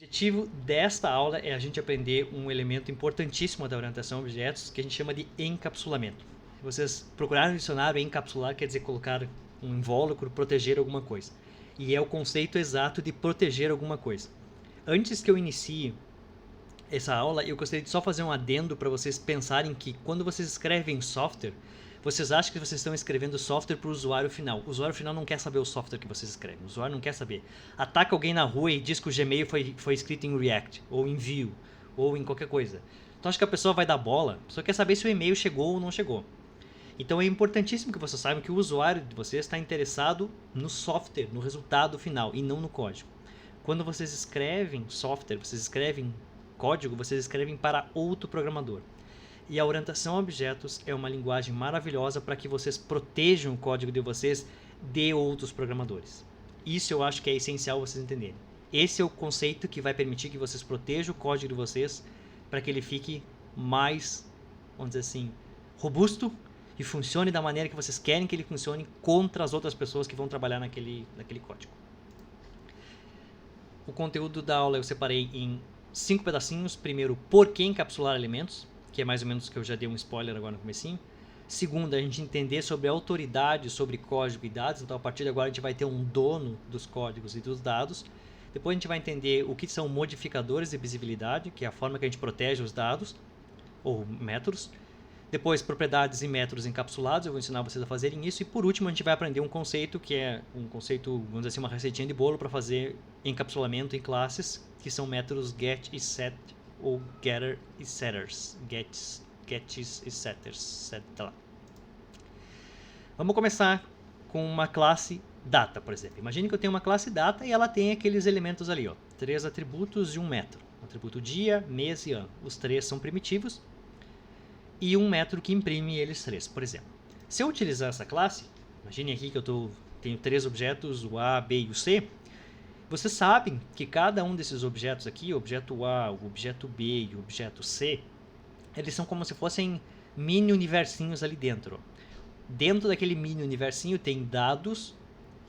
objetivo desta aula é a gente aprender um elemento importantíssimo da orientação a objetos que a gente chama de encapsulamento. Se vocês procurarem no dicionário, encapsular quer dizer colocar um invólucro, proteger alguma coisa. E é o conceito exato de proteger alguma coisa. Antes que eu inicie essa aula, eu gostaria de só fazer um adendo para vocês pensarem que quando vocês escrevem software, vocês acham que vocês estão escrevendo software para o usuário final. O usuário final não quer saber o software que vocês escrevem. O usuário não quer saber. Ataca alguém na rua e diz que o Gmail foi escrito em React, ou em Vue, ou em qualquer coisa. Então acho que a pessoa vai dar bola, a pessoa quer saber se o e-mail chegou ou não chegou. Então é importantíssimo que vocês saibam que o usuário de vocês está interessado no software, no resultado final, e não no código. Quando vocês escrevem software, vocês escrevem código, vocês escrevem para outro programador. E a orientação a objetos é uma linguagem maravilhosa para que vocês protejam o código de vocês de outros programadores. Isso eu acho que é essencial vocês entenderem. Esse é o conceito que vai permitir que vocês protejam o código de vocês para que ele fique mais, vamos dizer assim, robusto e funcione da maneira que vocês querem que ele funcione contra as outras pessoas que vão trabalhar naquele código. O conteúdo da aula eu separei em 5 pedacinhos. Primeiro, por que encapsular elementos, que é mais ou menos o que eu já dei um spoiler agora no comecinho. Segundo, a gente entender sobre a autoridade sobre código e dados. Então, a partir de agora, a gente vai ter um dono dos códigos e dos dados. Depois, a gente vai entender o que são modificadores de visibilidade, que é a forma que a gente protege os dados, ou métodos. Depois, propriedades e métodos encapsulados. Eu vou ensinar vocês a fazerem isso. E, por último, a gente vai aprender um conceito, que é um conceito, vamos dizer assim, uma receitinha de bolo para fazer encapsulamento em classes, que são métodos get e set, ou getter e setters, gets e setters, set lá. Vamos começar com uma classe data, por exemplo. Imagine que eu tenho uma classe data e ela tem aqueles elementos ali, ó, 3 atributos e um método. O atributo dia, mês e ano. Os 3 são primitivos e um método que imprime eles 3, por exemplo. Se eu utilizar essa classe, imagine aqui que eu tenho 3 objetos, o A, B e o C. Vocês sabem que cada um desses objetos aqui, o objeto A, o objeto B e o objeto C, eles são como se fossem mini universinhos ali dentro. Dentro daquele mini universinho tem dados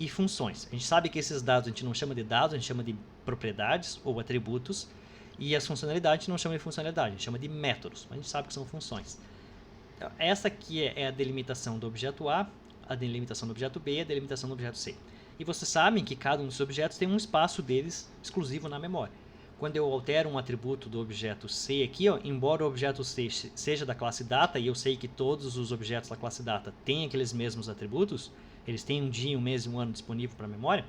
e funções. A gente sabe que esses dados a gente não chama de dados, a gente chama de propriedades ou atributos. E as funcionalidades a gente não chama de funcionalidade, a gente chama de métodos. Mas a gente sabe que são funções. Então, essa aqui é a delimitação do objeto A, a delimitação do objeto B e a delimitação do objeto C. E vocês sabem que cada um dos objetos tem um espaço deles exclusivo na memória. Quando eu altero um atributo do objeto C aqui, ó, embora o objeto C seja da classe data, e eu sei que todos os objetos da classe data têm aqueles mesmos atributos, eles têm um dia, um mês e um ano disponível para a memória,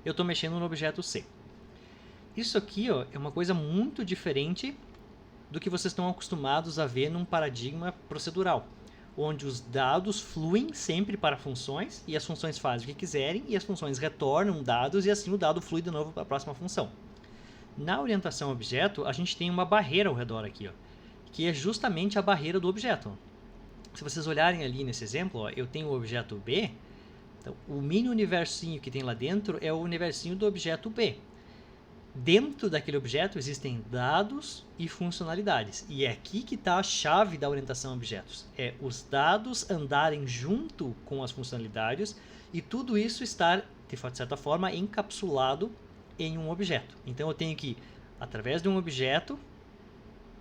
eu estou mexendo no objeto C. Isso aqui, ó, é uma coisa muito diferente do que vocês estão acostumados a ver num paradigma procedural, onde os dados fluem sempre para funções e as funções fazem o que quiserem e as funções retornam dados e assim o dado flui de novo para a próxima função. Na orientação a objeto, a gente tem uma barreira ao redor aqui, ó, que é justamente a barreira do objeto. Se vocês olharem ali nesse exemplo, ó, eu tenho o objeto B, então, o mini universinho que tem lá dentro é o universinho do objeto B. Dentro daquele objeto existem dados e funcionalidades. E é aqui que está a chave da orientação a objetos. É os dados andarem junto com as funcionalidades e tudo isso estar, de certa forma, encapsulado em um objeto. Então eu tenho que, através de um objeto,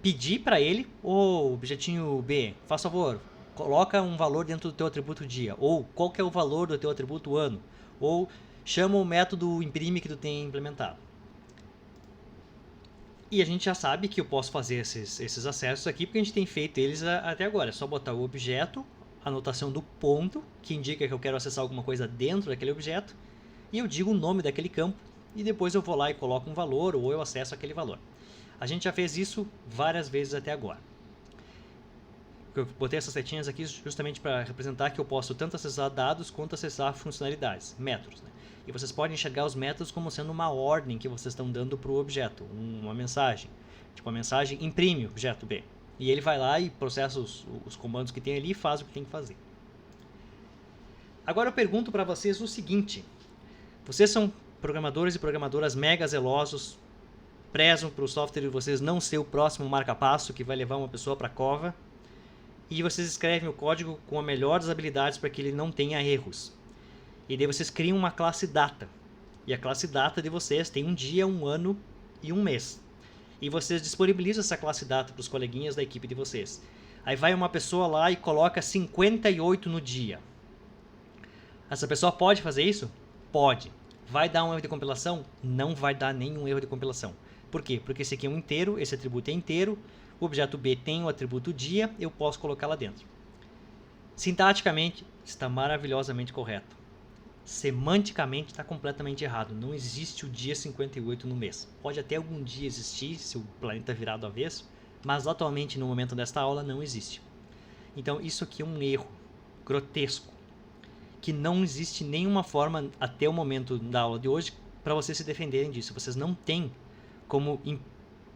pedir para ele, objetinho B, faz favor, coloca um valor dentro do teu atributo dia. Ou qual que é o valor do teu atributo ano. Ou chama o método imprime que tu tem implementado. E a gente já sabe que eu posso fazer esses acessos aqui, porque a gente tem feito eles até agora. É só botar o objeto, a anotação do ponto, que indica que eu quero acessar alguma coisa dentro daquele objeto, e eu digo o nome daquele campo, e depois eu vou lá e coloco um valor, ou eu acesso aquele valor. A gente já fez isso várias vezes até agora. Eu botei essas setinhas aqui justamente para representar que eu posso tanto acessar dados quanto acessar funcionalidades, métodos, né? E vocês podem enxergar os métodos como sendo uma ordem que vocês estão dando para o objeto, uma mensagem. Tipo, a mensagem imprime o objeto B. E ele vai lá e processa os comandos que tem ali e faz o que tem que fazer. Agora eu pergunto para vocês o seguinte. Vocês são programadores e programadoras mega zelosos, prezam para o software de vocês não ser o próximo marca-passo que vai levar uma pessoa para a cova, e vocês escrevem o código com a melhor das habilidades para que ele não tenha erros. E daí vocês criam uma classe data. E a classe data de vocês tem um dia, um ano e um mês. E vocês disponibilizam essa classe data para os coleguinhas da equipe de vocês. Aí vai uma pessoa lá e coloca 58 no dia. Essa pessoa pode fazer isso? Pode. Vai dar um erro de compilação? Não vai dar nenhum erro de compilação. Por quê? Porque esse aqui é um inteiro, esse atributo é inteiro, o objeto B tem o atributo dia, eu posso colocar lá dentro. Sintaticamente, está maravilhosamente correto. Semanticamente está completamente errado. Não existe o dia 58 no mês. Pode até algum dia existir, se o planeta virar do avesso, mas atualmente, no momento desta aula, não existe. Então, isso aqui é um erro grotesco, que não existe nenhuma forma, até o momento da aula de hoje, para vocês se defenderem disso. Vocês não têm como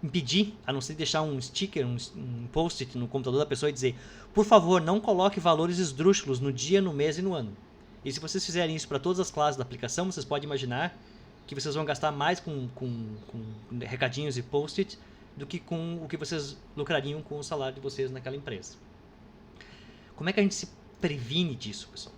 impedir, a não ser deixar um sticker, um post-it no computador da pessoa e dizer: por favor, não coloque valores esdrúxulos no dia, no mês e no ano. E se vocês fizerem isso para todas as classes da aplicação, vocês podem imaginar que vocês vão gastar mais com recadinhos e post-it do que com o que vocês lucrariam com o salário de vocês naquela empresa. Como é que a gente se previne disso, pessoal?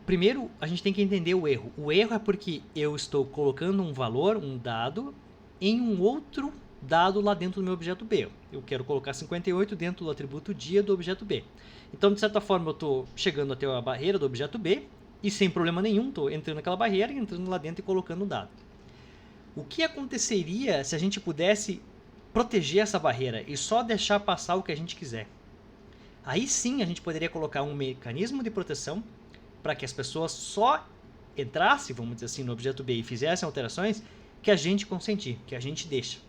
Primeiro, a gente tem que entender o erro. O erro é porque eu estou colocando um valor, um dado, em um outro dado lá dentro do meu objeto B. Eu quero colocar 58 dentro do atributo dia do objeto B. Então, de certa forma, eu estou chegando até a barreira do objeto B e sem problema nenhum, estou entrando naquela barreira, entrando lá dentro e colocando o dado. O que aconteceria se a gente pudesse proteger essa barreira e só deixar passar o que a gente quiser? Aí sim a gente poderia colocar um mecanismo de proteção para que as pessoas só entrassem, vamos dizer assim, no objeto B e fizessem alterações que a gente consentir, que a gente deixa.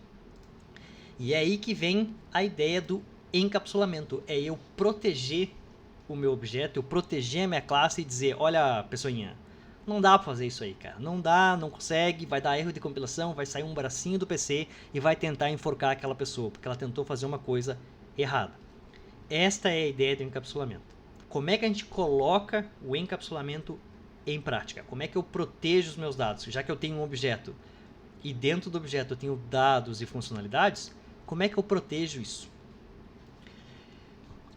E é aí que vem a ideia do encapsulamento. É eu proteger o meu objeto, eu proteger a minha classe e dizer: olha, pessoinha, não dá para fazer isso aí, cara. Não dá, não consegue, vai dar erro de compilação, vai sair um bracinho do PC e vai tentar enforcar aquela pessoa, porque ela tentou fazer uma coisa errada. Esta é a ideia do encapsulamento. Como é que a gente coloca o encapsulamento em prática? Como é que eu protejo os meus dados? Já que eu tenho um objeto e dentro do objeto eu tenho dados e funcionalidades, como é que eu protejo isso?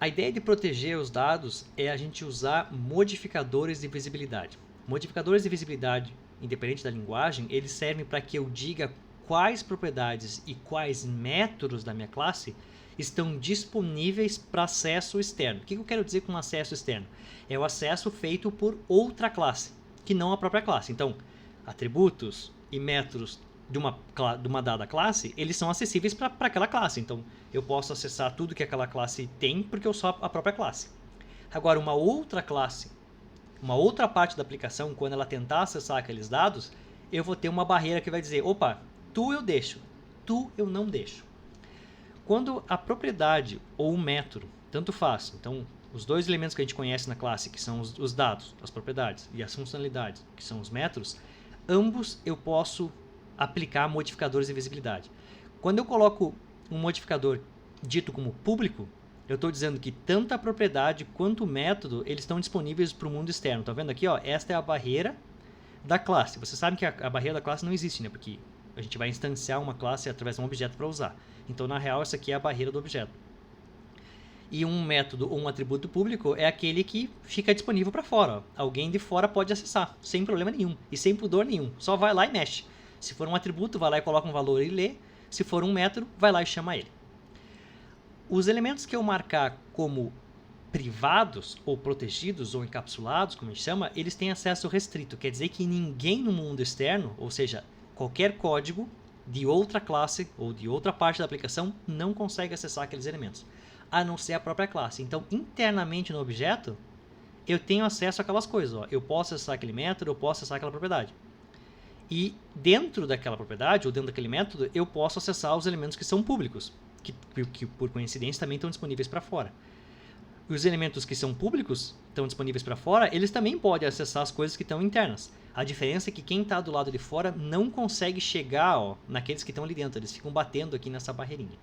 A ideia de proteger os dados é a gente usar modificadores de visibilidade. Modificadores de visibilidade, independente da linguagem, eles servem para que eu diga quais propriedades e quais métodos da minha classe estão disponíveis para acesso externo. O que eu quero dizer com acesso externo? É o acesso feito por outra classe, que não a própria classe. Então, atributos e métodos de uma dada classe, eles são acessíveis para aquela classe. Então, eu posso acessar tudo que aquela classe tem porque eu sou a própria classe. Agora, uma outra classe, uma outra parte da aplicação, quando ela tentar acessar aqueles dados, eu vou ter uma barreira que vai dizer: opa, tu eu deixo, tu eu não deixo. Quando a propriedade ou o método, tanto faz, então os dois elementos que a gente conhece na classe, que são os dados, as propriedades, e as funcionalidades, que são os métodos, ambos eu posso aplicar modificadores de visibilidade. Quando eu coloco um modificador dito como público, eu estou dizendo que tanto a propriedade quanto o método eles estão disponíveis para o mundo externo. Está vendo aqui? Ó, esta é a barreira da classe. Você sabe que a barreira da classe não existe, né? Porque a gente vai instanciar uma classe através de um objeto para usar. Então, na real, essa aqui é a barreira do objeto. E um método ou um atributo público é aquele que fica disponível para fora. Ó. Alguém de fora pode acessar, sem problema nenhum e sem pudor nenhum. Só vai lá e mexe. Se for um atributo, vai lá e coloca um valor e lê. Se for um método, vai lá e chama ele. Os elementos que eu marcar como privados, ou protegidos, ou encapsulados, como a gente chama, eles têm acesso restrito. Quer dizer que ninguém no mundo externo, ou seja, qualquer código de outra classe ou de outra parte da aplicação não consegue acessar aqueles elementos, a não ser a própria classe. Então, internamente no objeto, eu tenho acesso àquelas coisas. Ó. Eu posso acessar aquele método, eu posso acessar aquela propriedade. E dentro daquela propriedade, ou dentro daquele método, eu posso acessar os elementos que são públicos, que por coincidência também estão disponíveis para fora. E os elementos que são públicos, estão disponíveis para fora, eles também podem acessar as coisas que estão internas. A diferença é que quem está do lado de fora não consegue chegar naqueles que estão ali dentro, eles ficam batendo aqui nessa barreirinha.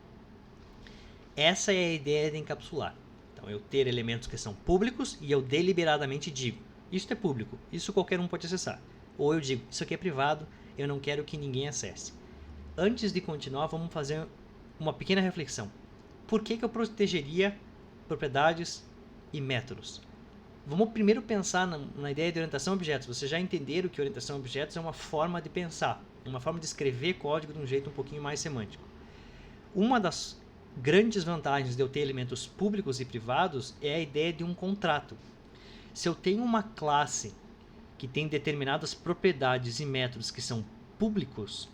Essa é a ideia de encapsular. Então, eu ter elementos que são públicos e eu deliberadamente digo: isso é público, isso qualquer um pode acessar. Ou eu digo: isso aqui é privado, eu não quero que ninguém acesse. Antes de continuar, vamos fazer uma pequena reflexão. Por que eu protegeria propriedades e métodos? Vamos primeiro pensar na ideia de orientação a objetos. Vocês já entenderam que orientação a objetos é uma forma de pensar. uma forma de escrever código de um jeito um pouquinho mais semântico. Uma das grandes vantagens de eu ter elementos públicos e privados é a ideia de um contrato. Se eu tenho uma classe que tem determinadas propriedades e métodos que são públicos,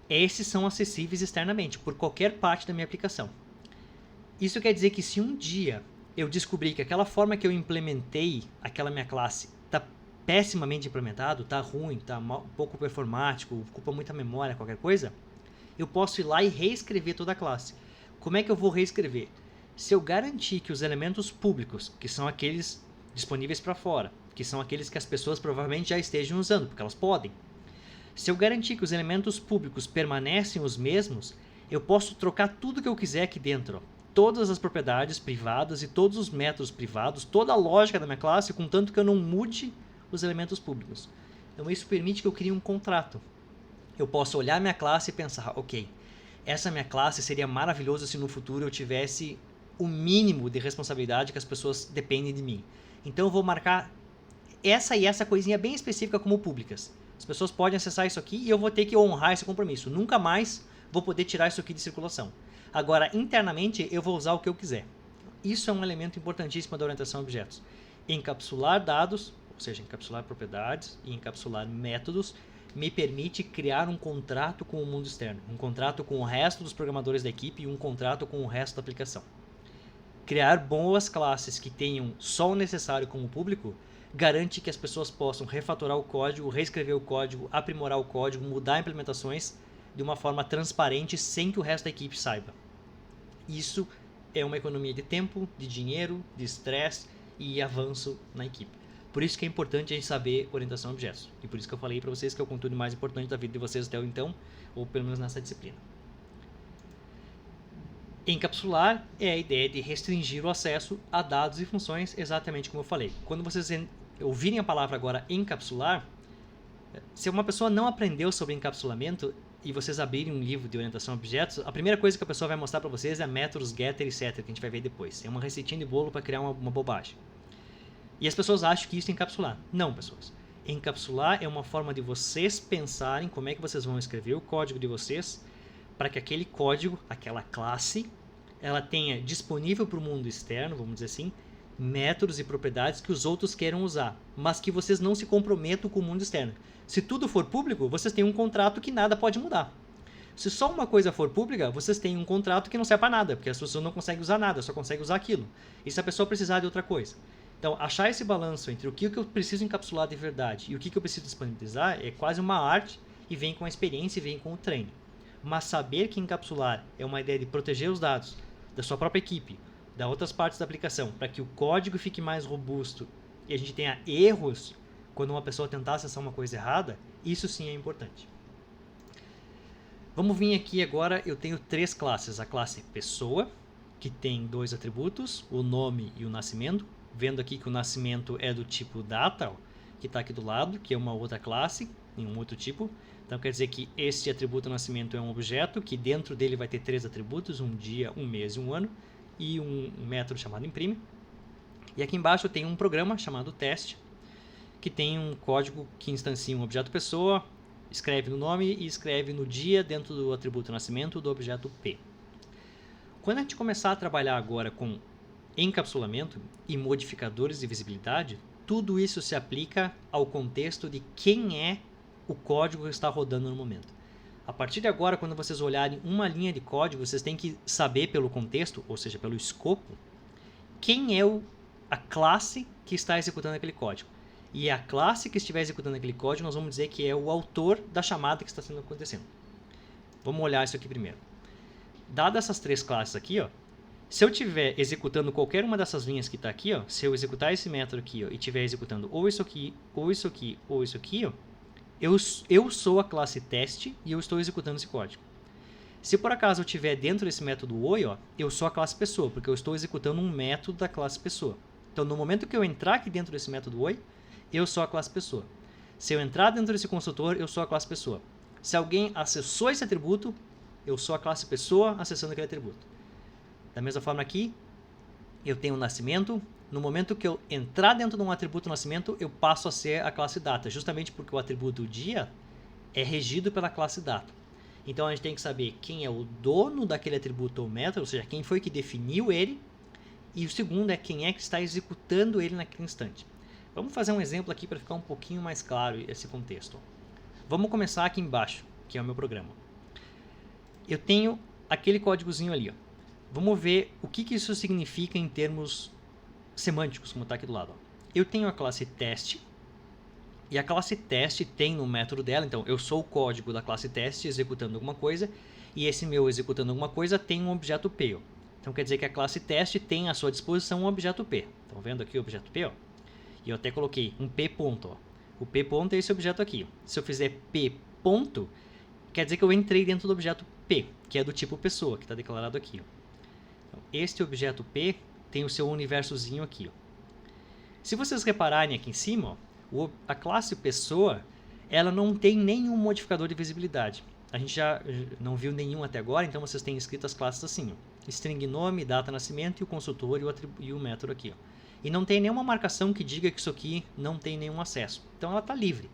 esses são acessíveis externamente por qualquer parte da minha aplicação. Isso quer dizer que se um dia eu descobrir que aquela forma que eu implementei aquela minha classe está pessimamente implementado, está ruim, está pouco performático, ocupa muita memória, qualquer coisa, eu posso ir lá e reescrever toda a classe. Como é que eu vou reescrever? Se eu garantir que os elementos públicos, que são aqueles disponíveis para fora, que são aqueles que as pessoas provavelmente já estejam usando, porque elas podem. Se eu garantir que os elementos públicos permanecem os mesmos, eu posso trocar tudo que eu quiser aqui dentro. Ó. Todas as propriedades privadas e todos os métodos privados, toda a lógica da minha classe, contanto que eu não mude os elementos públicos. Então isso permite que eu crie um contrato. Eu posso olhar minha classe e pensar, ok, essa minha classe seria maravilhosa se no futuro eu tivesse o mínimo de responsabilidade que as pessoas dependem de mim. Então eu vou marcar essa e essa coisinha bem específica como públicas. As pessoas podem acessar isso aqui e eu vou ter que honrar esse compromisso. Nunca mais vou poder tirar isso aqui de circulação. Agora, internamente, eu vou usar o que eu quiser. Isso é um elemento importantíssimo da orientação a objetos. Encapsular dados, ou seja, encapsular propriedades e encapsular métodos, me permite criar um contrato com o mundo externo, um contrato com o resto dos programadores da equipe e um contrato com o resto da aplicação. Criar boas classes que tenham só o necessário como público garante que as pessoas possam refatorar o código, reescrever o código, aprimorar o código, mudar implementações de uma forma transparente sem que o resto da equipe saiba. Isso é uma economia de tempo, de dinheiro, de estresse e avanço na equipe. Por isso que é importante a gente saber orientação a objetos. E por isso que eu falei para vocês que é o conteúdo mais importante da vida de vocês até então, ou pelo menos nessa disciplina. Encapsular é a ideia de restringir o acesso a dados e funções, exatamente como eu falei. Quando vocês ouvirem a palavra agora encapsular, se uma pessoa não aprendeu sobre encapsulamento e vocês abrirem um livro de orientação a objetos, a primeira coisa que a pessoa vai mostrar para vocês é métodos, getter e setter, que a gente vai ver depois. É uma receitinha de bolo para criar uma bobagem. E as pessoas acham que isso é encapsular. Não, pessoas. Encapsular é uma forma de vocês pensarem como é que vocês vão escrever o código de vocês para que aquele código, aquela classe, ela tenha disponível para o mundo externo, vamos dizer assim, métodos e propriedades que os outros queiram usar, mas que vocês não se comprometam com o mundo externo. Se tudo for público, vocês têm um contrato que nada pode mudar. Se só uma coisa for pública, vocês têm um contrato que não serve para nada, porque as pessoas não conseguem usar nada, só conseguem usar aquilo. E se a pessoa precisar de outra coisa? Então, achar esse balanço entre o que eu preciso encapsular de verdade e o que eu preciso disponibilizar é quase uma arte e vem com a experiência e vem com o treino. Mas saber que encapsular é uma ideia de proteger os dados da sua própria equipe, das outras partes da aplicação, para que o código fique mais robusto e a gente tenha erros quando uma pessoa tentar acessar uma coisa errada, isso sim é importante. Vamos vir aqui agora, eu tenho 3 classes. A classe pessoa, que tem 2 atributos, o nome e o nascimento. Vendo aqui que o nascimento é do tipo data, ó, que está aqui do lado, que é uma outra classe, em um outro tipo. Então quer dizer que este atributo nascimento é um objeto, que dentro dele vai ter 3 atributos, um dia, um mês e um ano, e um método chamado imprime. E aqui embaixo eu tenho um programa chamado teste, que tem um código que instancia um objeto pessoa, escreve no nome e escreve no dia dentro do atributo nascimento do objeto P. Quando a gente começar a trabalhar agora com encapsulamento e modificadores de visibilidade, tudo isso se aplica ao contexto de quem é o código que está rodando no momento. A partir de agora, quando vocês olharem uma linha de código, vocês têm que saber pelo contexto, ou seja, pelo escopo, quem é a classe que está executando aquele código. E a classe que estiver executando aquele código, nós vamos dizer que é o autor da chamada que está sendo acontecendo. Vamos olhar isso aqui primeiro. Dadas essas 3 classes aqui, ó, se eu estiver executando qualquer uma dessas linhas que está aqui, ó, se eu executar esse método aqui ó, e estiver executando ou isso aqui, ou isso aqui, ou isso aqui, ó, eu sou a classe teste e eu estou executando esse código. Se por acaso eu estiver dentro desse método oi, ó, eu sou a classe pessoa, porque eu estou executando um método da classe pessoa. Então, no momento que eu entrar aqui dentro desse método oi, eu sou a classe pessoa. Se eu entrar dentro desse construtor, eu sou a classe pessoa. Se alguém acessou esse atributo, eu sou a classe pessoa acessando aquele atributo. Da mesma forma aqui, eu tenho o nascimento. No momento que eu entrar dentro de um atributo nascimento, eu passo a ser a classe data, justamente porque o atributo dia é regido pela classe data. Então a gente tem que saber quem é o dono daquele atributo ou método, ou seja, quem foi que definiu ele, e o segundo é quem é que está executando ele naquele instante. Vamos fazer um exemplo aqui para ficar um pouquinho mais claro esse contexto. Vamos começar aqui embaixo, que é o meu programa. Eu tenho aquele códigozinho ali. Ó. Vamos ver o que isso significa em termos semânticos, como está aqui do lado. Ó. Eu tenho a classe teste, e a classe teste tem no método dela, então eu sou o código da classe teste executando alguma coisa, e esse meu executando alguma coisa tem um objeto P. Ó. Então quer dizer que a classe teste tem à sua disposição um objeto P. Estão vendo aqui o objeto P? Ó? E eu até coloquei um P ponto. Ó. O P ponto é esse objeto aqui. Se eu fizer P ponto, quer dizer que eu entrei dentro do objeto P, que é do tipo pessoa, que está declarado aqui. Ó. Então, este objeto P tem o seu universozinho aqui. Ó. Se vocês repararem aqui em cima, ó, a classe pessoa, ela não tem nenhum modificador de visibilidade. A gente já não viu nenhum até agora, então vocês têm escrito as classes assim. Ó. String nome, data nascimento e o consultor e o método aqui. Ó. E não tem nenhuma marcação que diga que isso aqui não tem nenhum acesso. Então ela está livre.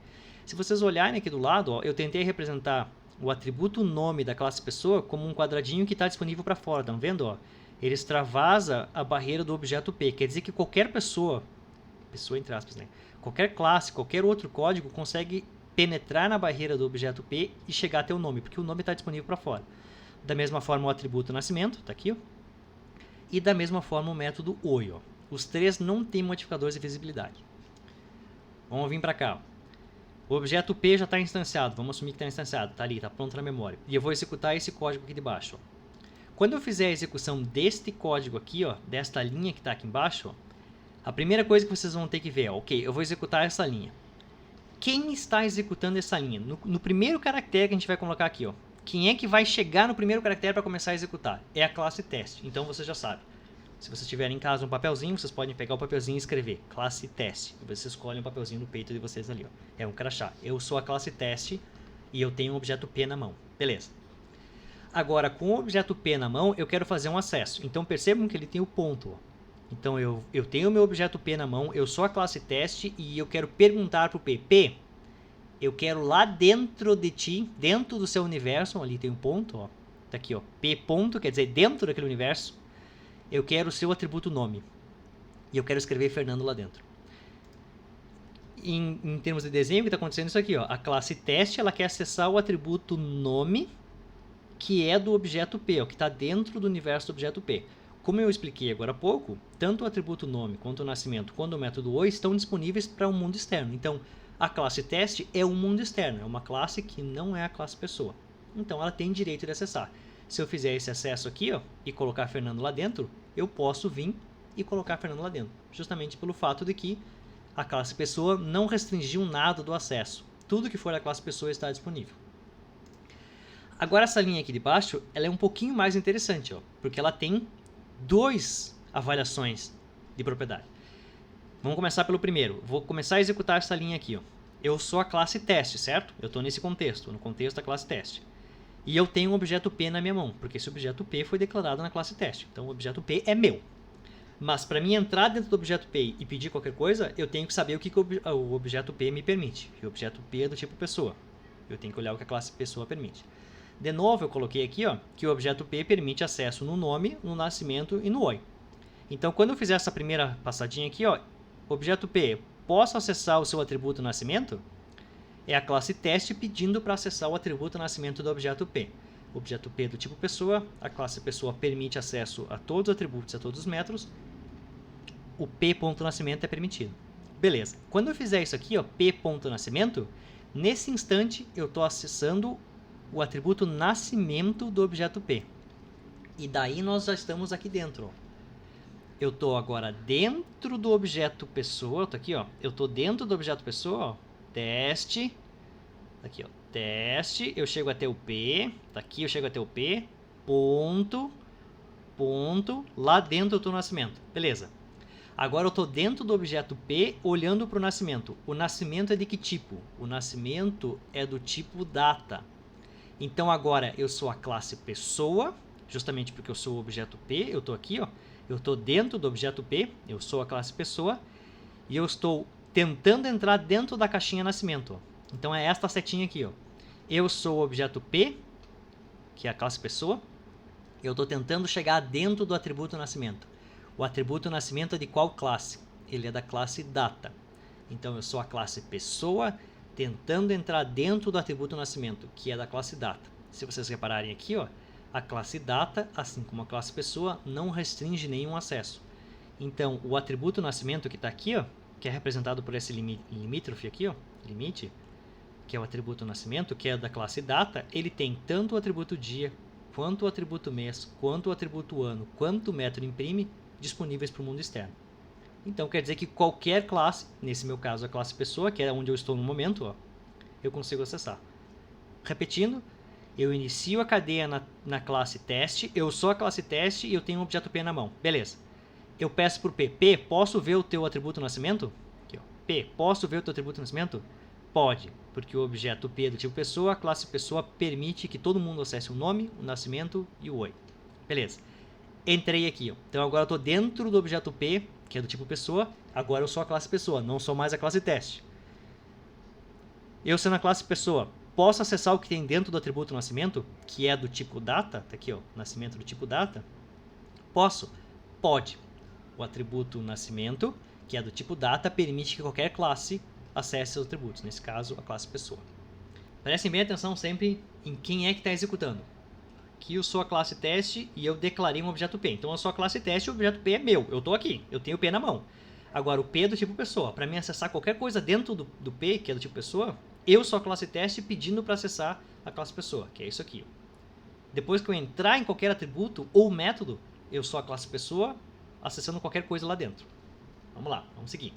Se vocês olharem aqui do lado, ó, eu tentei representar o atributo nome da classe pessoa como um quadradinho que está disponível para fora. Estão vendo? Ó? Ele extravasa a barreira do objeto P. Quer dizer que qualquer pessoa entre aspas, né? Qualquer classe, qualquer outro código consegue penetrar na barreira do objeto P e chegar até o nome, porque o nome está disponível para fora. Da mesma forma o atributo nascimento, está aqui, ó. E da mesma forma o método oi. Ó. Os três não têm modificadores de visibilidade. Vamos vir para cá. Ó. O objeto P já está instanciado. Vamos assumir que está instanciado. Está ali, está pronto na memória. E eu vou executar esse código aqui de baixo. Ó. Quando eu fizer a execução deste código aqui, ó, desta linha que está aqui embaixo, ó, a primeira coisa que vocês vão ter que ver é, ok, eu vou executar essa linha. Quem está executando essa linha? No primeiro caractere que a gente vai colocar aqui, ó, quem é que vai chegar no primeiro caractere para começar a executar? É a classe teste. Então você já sabe. Se vocês tiverem em casa um papelzinho, vocês podem pegar o papelzinho e escrever classe teste. E vocês escolhem um papelzinho no peito de vocês ali. Ó. É um crachá. Eu sou a classe teste e eu tenho um objeto P na mão. Beleza. Agora, com o objeto P na mão, eu quero fazer um acesso. Então percebam que ele tem o ponto. Ó. Então eu tenho o meu objeto P na mão, eu sou a classe teste e eu quero perguntar para o P. P, eu quero lá dentro de ti, dentro do seu universo, ali tem um ponto, ó, tá aqui, ó, P ponto, quer dizer, dentro daquele universo, eu quero o seu atributo nome. E eu quero escrever Fernando lá dentro. Em termos de desenho, o que está acontecendo é isso aqui, ó, a classe teste, ela quer acessar o atributo nome, que é do objeto P, ó, que está dentro do universo do objeto P. Como eu expliquei agora há pouco, tanto o atributo nome, quanto o nascimento, quanto o método oi estão disponíveis para o mundo externo. Então, a classe teste é um mundo externo, é uma classe que não é a classe pessoa. Então, ela tem direito de acessar. Se eu fizer esse acesso aqui, ó, e colocar Fernando lá dentro, eu posso vir e colocar Fernando lá dentro. Justamente pelo fato de que a classe pessoa não restringiu nada do acesso. Tudo que for da classe pessoa está disponível. Agora, essa linha aqui de baixo, ela é um pouquinho mais interessante, ó, porque ela tem duas avaliações de propriedade. Vamos começar pelo primeiro. Vou começar a executar essa linha aqui. Ó. Eu sou a classe teste, certo? Eu estou nesse contexto, no contexto da classe teste. E eu tenho um objeto P na minha mão, porque esse objeto P foi declarado na classe teste. Então o objeto P é meu. Mas para mim entrar dentro do objeto P e pedir qualquer coisa, eu tenho que saber o que o objeto P me permite. E o objeto P é do tipo pessoa. Eu tenho que olhar o que a classe pessoa permite. De novo, eu coloquei aqui ó, que o objeto P permite acesso no nome, no nascimento e no oi. Então, quando eu fizer essa primeira passadinha aqui, ó, objeto P, posso acessar o seu atributo nascimento? É a classe teste pedindo para acessar o atributo nascimento do objeto P. O objeto P do tipo pessoa, a classe pessoa permite acesso a todos os atributos e a todos os métodos. O P.nascimento é permitido. Beleza. Quando eu fizer isso aqui, ó, P.nascimento, nesse instante eu estou acessando o atributo nascimento do objeto P. E daí nós já estamos aqui dentro. Ó. Eu estou agora dentro do objeto pessoa. Estou aqui, ó. Eu estou dentro do objeto pessoa. Ó. Teste. Aqui, ó. Teste. Eu chego até o P. Tá aqui, eu chego até o P. Ponto. Ponto. Lá dentro eu estou no nascimento. Beleza. Agora eu estou dentro do objeto P olhando para o nascimento. O nascimento é de que tipo? O nascimento é do tipo data. Então agora eu sou a classe pessoa, justamente porque eu sou o objeto P, eu estou aqui, ó, eu estou dentro do objeto P, eu sou a classe pessoa, e eu estou tentando entrar dentro da caixinha nascimento. Ó. Então é esta setinha aqui. Ó. Eu sou o objeto P, que é a classe pessoa. Eu estou tentando chegar dentro do atributo nascimento. O atributo nascimento é de qual classe? Ele é da classe data. Então eu sou a classe pessoa tentando entrar dentro do atributo nascimento, que é da classe data. Se vocês repararem aqui, ó, a classe data, assim como a classe pessoa, não restringe nenhum acesso. Então o atributo nascimento que está aqui, ó, que é representado por esse limítrofe aqui, ó, limite, que é o atributo nascimento, que é da classe data, ele tem tanto o atributo dia, quanto o atributo mês, quanto o atributo ano, quanto o método imprime, disponíveis para o mundo externo. Então quer dizer que qualquer classe, nesse meu caso a classe pessoa, que é onde eu estou no momento, ó, eu consigo acessar. Repetindo, eu inicio a cadeia na classe teste, eu sou a classe teste e eu tenho um objeto P na mão. Beleza. Eu peço para o P, P, posso ver o teu atributo nascimento? Aqui, ó. P, posso ver o teu atributo nascimento? Pode, porque o objeto P é do tipo pessoa, a classe pessoa permite que todo mundo acesse o nome, o nascimento e o oi. Beleza. Entrei aqui, ó. Então agora eu estou dentro do objeto P, que é do tipo pessoa, agora eu sou a classe pessoa, não sou mais a classe teste. Eu sendo a classe pessoa, posso acessar o que tem dentro do atributo nascimento, que é do tipo data, tá aqui, ó, nascimento do tipo data? Posso? Pode. O atributo nascimento, que é do tipo data, permite que qualquer classe acesse seus atributos, nesse caso a classe pessoa. Prestem bem atenção sempre em quem é que está executando. Aqui eu sou a classe teste e eu declarei um objeto P. Então eu sou a classe teste e o objeto P é meu. Eu estou aqui, eu tenho o P na mão. Agora o P é do tipo pessoa. Para mim acessar qualquer coisa dentro do P, que é do tipo pessoa, eu sou a classe teste pedindo para acessar a classe pessoa, que é isso aqui. Depois que eu entrar em qualquer atributo ou método, eu sou a classe pessoa acessando qualquer coisa lá dentro. Vamos lá, vamos seguir.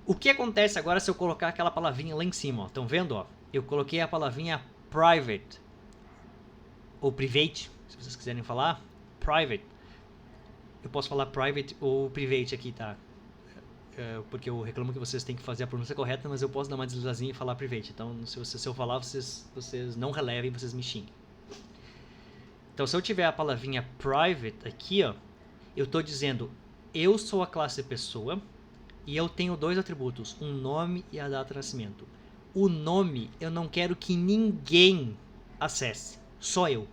O que acontece agora se eu colocar aquela palavrinha lá em cima? Estão vendo? Ó? Eu coloquei a palavrinha private, ou private, se vocês quiserem falar. Private. Eu posso falar private ou private aqui, tá? Porque eu reclamo que vocês têm que fazer a pronúncia correta, mas eu posso dar uma deslizazinha e falar private. Então, se eu falar, vocês não relevem, vocês me xinguem. Então, se eu tiver a palavrinha private aqui, ó, eu estou dizendo, eu sou a classe pessoa, e eu tenho dois atributos, um nome e a data de nascimento. O nome eu não quero que ninguém acesse, só eu.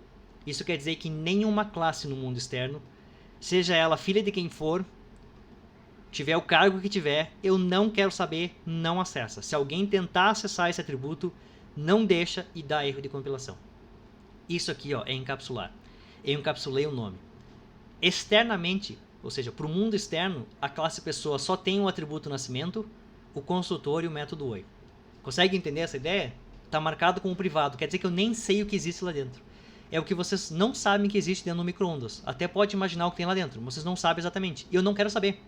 Isso quer dizer que nenhuma classe no mundo externo, seja ela filha de quem for, tiver o cargo que tiver, eu não quero saber, não acessa. Se alguém tentar acessar esse atributo, não deixa e dá erro de compilação. Isso aqui, ó, é encapsular. Eu encapsulei o nome. Externamente, ou seja, para o mundo externo, a classe pessoa só tem o atributo nascimento, o construtor e o método oi. Consegue entender essa ideia? Está marcado como privado, quer dizer que eu nem sei o que existe lá dentro. É o que vocês não sabem que existe dentro do micro-ondas. Até pode imaginar o que tem lá dentro, mas vocês não sabem exatamente. E eu não quero saber.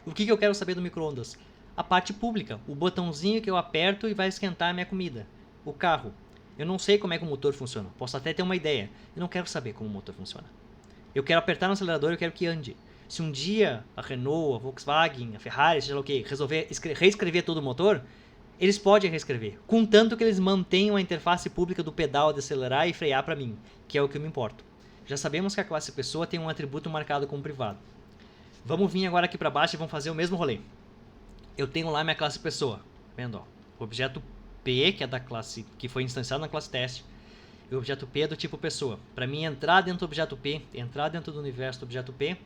O que eu quero saber do micro-ondas? A parte pública, o botãozinho que eu aperto e vai esquentar a minha comida. O carro. Eu não sei como é que o motor funciona. Posso até ter uma ideia. Eu não quero saber como o motor funciona. Eu quero apertar no acelerador e eu quero que ande. Se um dia a Renault, a Volkswagen, a Ferrari, seja lá o que, resolver reescrever todo o motor, eles podem reescrever, contanto que eles mantenham a interface pública do pedal de acelerar e frear para mim, que é o que eu me importo. Já sabemos que a classe pessoa tem um atributo marcado como privado. Vamos vir agora aqui para baixo e vamos fazer o mesmo rolê. Eu tenho lá minha classe pessoa, vendo, ó, o objeto P, que é da classe que foi instanciado na classe teste, e o objeto P é do tipo pessoa. Para mim entrar dentro do objeto P, entrar dentro do universo do objeto P,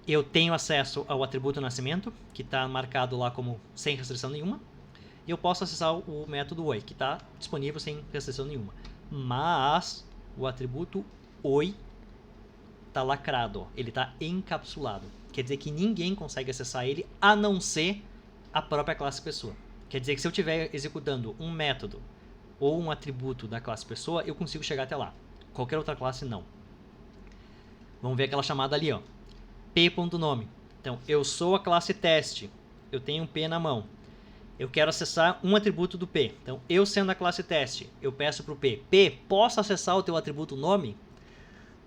eu tenho acesso ao atributo nascimento, que está marcado lá como sem restrição nenhuma, e eu posso acessar o método oi, que está disponível sem restrição nenhuma. Mas o atributo oi está lacrado, ó, ele está encapsulado. Quer dizer que ninguém consegue acessar ele, a não ser a própria classe pessoa. Quer dizer que se eu estiver executando um método ou um atributo da classe pessoa, eu consigo chegar até lá. Qualquer outra classe, não. Vamos ver aquela chamada ali, ó. P.nome. Então, eu sou a classe teste. Eu tenho um P na mão. Eu quero acessar um atributo do P. Então, eu sendo a classe teste, eu peço para o P. P, posso acessar o teu atributo nome?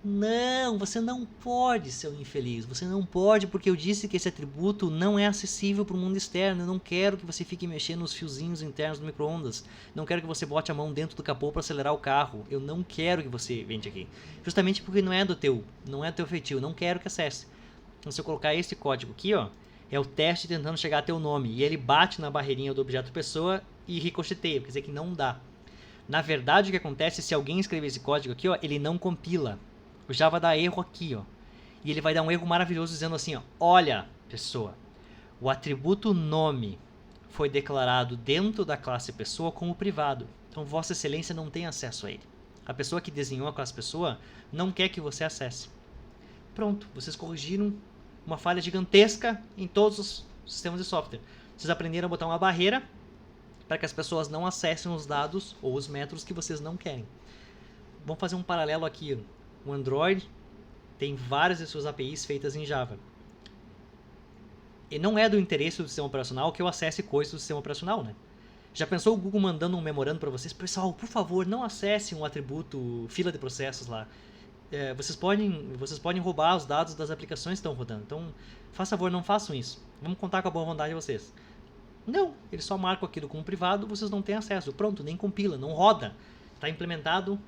Não, você não pode, seu infeliz. Você não pode porque eu disse que esse atributo não é acessível para o mundo externo. Eu não quero que você fique mexendo nos fiozinhos internos do micro-ondas. Não quero que você bote a mão dentro do capô para acelerar o carro. Eu não quero que você venha aqui. Justamente porque não é do teu feitio. Eu não quero que acesse. Então, se eu colocar esse código aqui, ó, é o teste tentando chegar até o nome. E ele bate na barreirinha do objeto pessoa e ricocheteia, quer dizer que não dá. Na verdade, o que acontece se alguém escrever esse código aqui, ó, ele não compila. O Java dá erro aqui, ó. E ele vai dar um erro maravilhoso dizendo assim, ó, olha, pessoa, o atributo nome foi declarado dentro da classe pessoa como privado. Então, Vossa Excelência não tem acesso a ele. A pessoa que desenhou a classe pessoa não quer que você acesse. Pronto, vocês corrigiram uma falha gigantesca em todos os sistemas de software. Vocês aprenderam a botar uma barreira para que as pessoas não acessem os dados ou os métodos que vocês não querem. Vamos fazer um paralelo aqui. O Android tem várias de suas APIs feitas em Java. E não é do interesse do sistema operacional que eu acesse coisas do sistema operacional, né? Já pensou o Google mandando um memorando para vocês? Pessoal, por favor, não acessem um atributo fila de processos lá. Vocês podem roubar os dados das aplicações que estão rodando. Então, faça favor, não façam isso. Vamos contar com a boa vontade de vocês. Não, eles só marcam aquilo como privado, vocês não têm acesso. Pronto, nem compila, não roda. Está implementado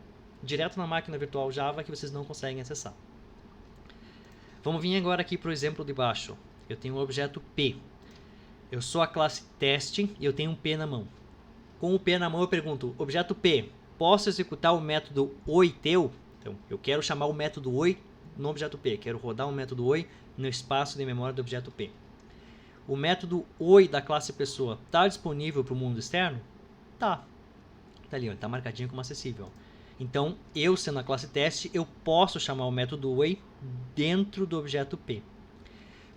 direto na máquina virtual Java que vocês não conseguem acessar. Vamos vir agora aqui para o exemplo de baixo. Eu tenho um objeto P. Eu sou a classe teste e eu tenho um P na mão. Com o P na mão eu pergunto, objeto P, posso executar o método oi teu? Então, eu quero chamar o método oi no objeto P. Quero rodar um método oi no espaço de memória do objeto P. O método oi da classe pessoa está disponível para o mundo externo? Tá. Está ali, está marcadinho como acessível. Então, eu sendo a classe teste, eu posso chamar o método oi dentro do objeto P.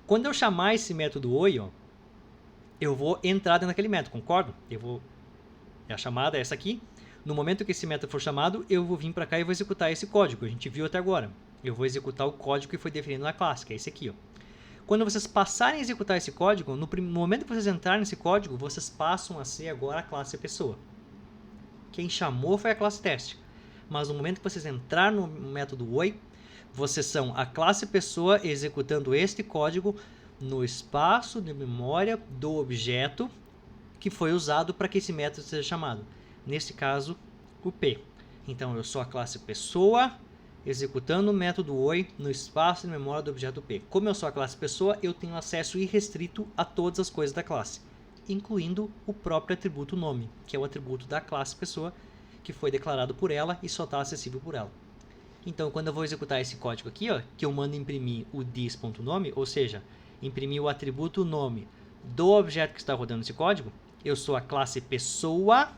Quando eu chamar esse método oi, ó, eu vou entrar dentro daquele método, concordo? A chamada é essa aqui. No momento que esse método for chamado, eu vou vir para cá e vou executar esse código que a gente viu até agora. Eu vou executar o código que foi definido na classe, que é esse aqui, ó. Quando vocês passarem a executar esse código, no momento que vocês entrarem nesse código, vocês passam a ser agora a classe pessoa. Quem chamou foi a classe teste. Mas no momento que vocês entrarem no método oi, vocês são a classe pessoa executando este código no espaço de memória do objeto que foi usado para que esse método seja chamado. Nesse caso, o P. Então, eu sou a classe pessoa executando o método oi no espaço de memória do objeto P. Como eu sou a classe pessoa, eu tenho acesso irrestrito a todas as coisas da classe, incluindo o próprio atributo nome, que é o atributo da classe pessoa, que foi declarado por ela e só está acessível por ela. Então, quando eu vou executar esse código aqui, ó, que eu mando imprimir o dis.nome, ou seja, imprimir o atributo nome do objeto que está rodando esse código, eu sou a classe pessoa,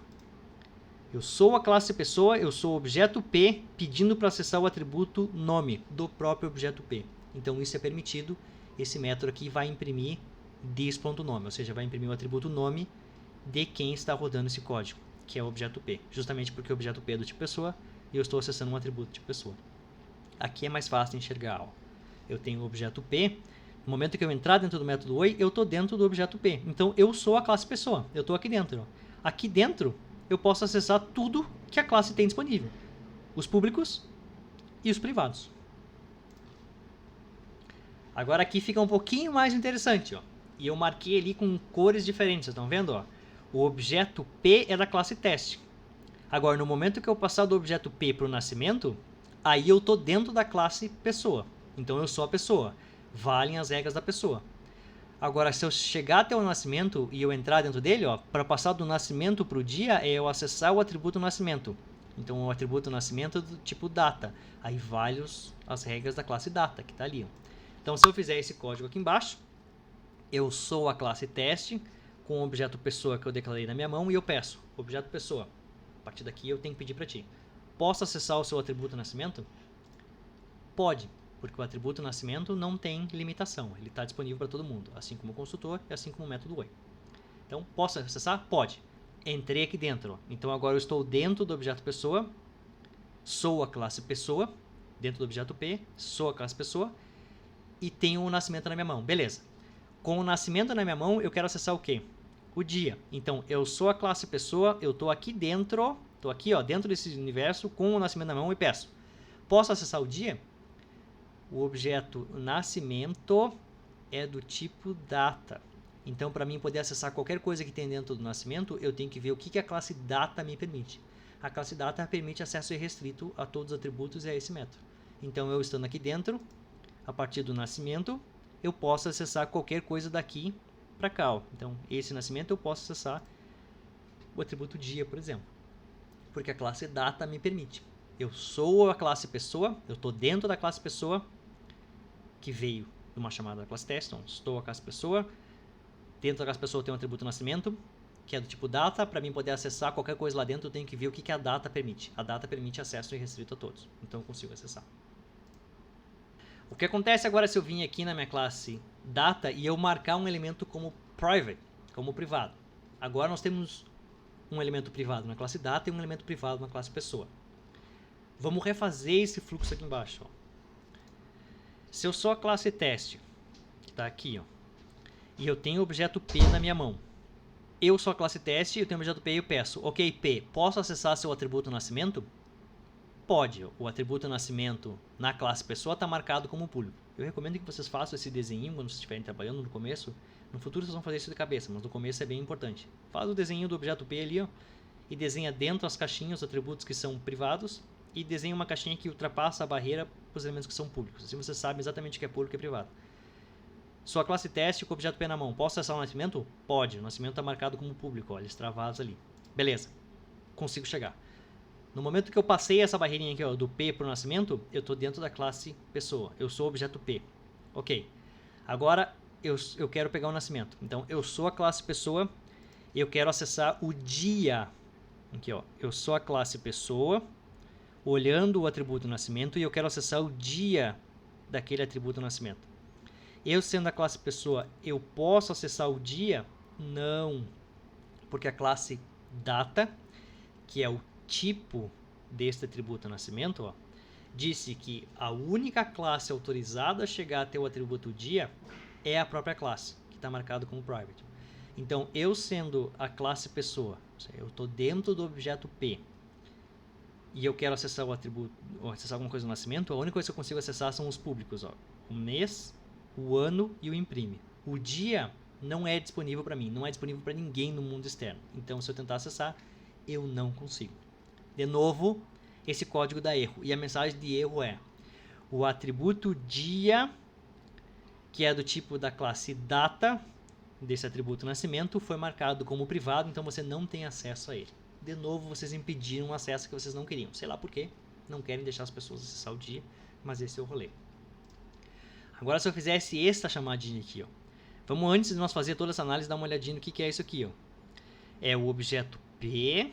eu sou o objeto P pedindo para acessar o atributo nome do próprio objeto P. Então, isso é permitido. Esse método aqui vai imprimir dis.nome, ou seja, vai imprimir o atributo nome de quem está rodando esse código, que é o objeto P, justamente porque o objeto P é do tipo pessoa e eu estou acessando um atributo de pessoa. Aqui é mais fácil de enxergar. Ó. Eu tenho o objeto P, no momento que eu entrar dentro do método oi, eu estou dentro do objeto P. Então, eu sou a classe pessoa, eu estou aqui dentro. Ó. Aqui dentro, eu posso acessar tudo que a classe tem disponível. Os públicos e os privados. Agora aqui fica um pouquinho mais interessante. Ó. E eu marquei ali com cores diferentes, vocês estão vendo? Ó? O objeto P é da classe teste. Agora, no momento que eu passar do objeto P para o nascimento, aí eu estou dentro da classe pessoa. Então, eu sou a pessoa. Valem as regras da pessoa. Agora, se eu chegar até o nascimento e eu entrar dentro dele, para passar do nascimento para o dia, é eu acessar o atributo nascimento. Então, o atributo nascimento é do tipo data. Aí, vale as regras da classe data, que está ali. Ó. Então, se eu fizer esse código aqui embaixo, eu sou a classe teste com o objeto pessoa que eu declarei na minha mão e eu peço, objeto pessoa. A partir daqui, eu tenho que pedir para ti. Posso acessar o seu atributo nascimento? Pode. Porque o atributo nascimento não tem limitação, ele está disponível para todo mundo, assim como o consultor e assim como o método oi. Então, posso acessar? Pode. Entrei aqui dentro, então agora eu estou dentro do objeto pessoa, sou a classe pessoa, dentro do objeto P, sou a classe pessoa e tenho o nascimento na minha mão, beleza. Com o nascimento na minha mão, eu quero acessar o quê? O dia. Então, eu sou a classe pessoa, eu estou aqui dentro, estou aqui dentro desse universo com o nascimento na mão e peço. Posso acessar o dia? O objeto nascimento é do tipo data. Então, para mim poder acessar qualquer coisa que tem dentro do nascimento, eu tenho que ver o que a classe data me permite. A classe data permite acesso irrestrito a todos os atributos e a esse método. Então, eu estando aqui dentro, a partir do nascimento, eu posso acessar qualquer coisa daqui para cá. Ó. Então, esse nascimento eu posso acessar o atributo dia, por exemplo. Porque a classe data me permite. Eu sou a classe pessoa, eu estou dentro da classe pessoa, que veio de uma chamada da classe teste, então estou a classe pessoa. Dentro da classe pessoa tem um atributo nascimento, que é do tipo data. Para mim poder acessar qualquer coisa lá dentro, eu tenho que ver o que a data permite. A data permite acesso irrestrito a todos, então eu consigo acessar. O que acontece agora se eu vim aqui na minha classe data e eu marcar um elemento como private, como privado? Agora nós temos um elemento privado na classe data e um elemento privado na classe pessoa. Vamos refazer esse fluxo aqui embaixo. Ó. Se eu sou a classe teste, que está aqui, ó, e eu tenho o objeto P na minha mão, eu sou a classe teste e eu tenho o objeto P e eu peço, ok, P, posso acessar seu atributo nascimento? Pode. O atributo nascimento na classe pessoa está marcado como público. Eu recomendo que vocês façam esse desenho quando vocês estiverem trabalhando no começo. No futuro vocês vão fazer isso de cabeça, mas no começo é bem importante. Faz o desenho do objeto P ali, ó, e desenha dentro as caixinhas os atributos que são privados e desenha uma caixinha que ultrapassa a barreira para os elementos que são públicos. Assim você sabe exatamente o que é público e privado. Sua classe teste com o objeto P na mão. Posso acessar o nascimento? Pode. O nascimento está marcado como público, olha, eles travados ali. Beleza. Consigo chegar. No momento que eu passei essa barreirinha aqui, ó, do P para o nascimento, eu estou dentro da classe pessoa. Eu sou o objeto P. Ok. Agora eu quero pegar o nascimento. Então eu sou a classe pessoa e eu quero acessar o dia. Aqui, ó. Eu sou a classe pessoa, olhando o atributo nascimento, e eu quero acessar o dia daquele atributo nascimento. Eu sendo a classe pessoa, eu posso acessar o dia? Não. Porque a classe data, que é o tipo deste atributo nascimento, ó, disse que a única classe autorizada a chegar até o atributo dia é a própria classe, que está marcado como private. Então, eu sendo a classe pessoa, eu estou dentro do objeto P, e eu quero acessar o atributo, ou acessar alguma coisa no nascimento, a única coisa que eu consigo acessar são os públicos, ó, o mês, o ano e o imprime. O dia não é disponível para mim, não é disponível para ninguém no mundo externo. Então, se eu tentar acessar, eu não consigo. De novo, esse código dá erro. E a mensagem de erro é: o atributo dia, que é do tipo da classe data, desse atributo nascimento, foi marcado como privado, então você não tem acesso a ele. De novo, vocês impediram um acesso que vocês não queriam. Sei lá por quê, não querem deixar as pessoas acessar o dia, mas esse é o rolê. Agora, se eu fizesse esta chamadinha aqui, ó, vamos, antes de nós fazer toda essa análise, dar uma olhadinha no que é isso aqui. Ó. É o objeto P,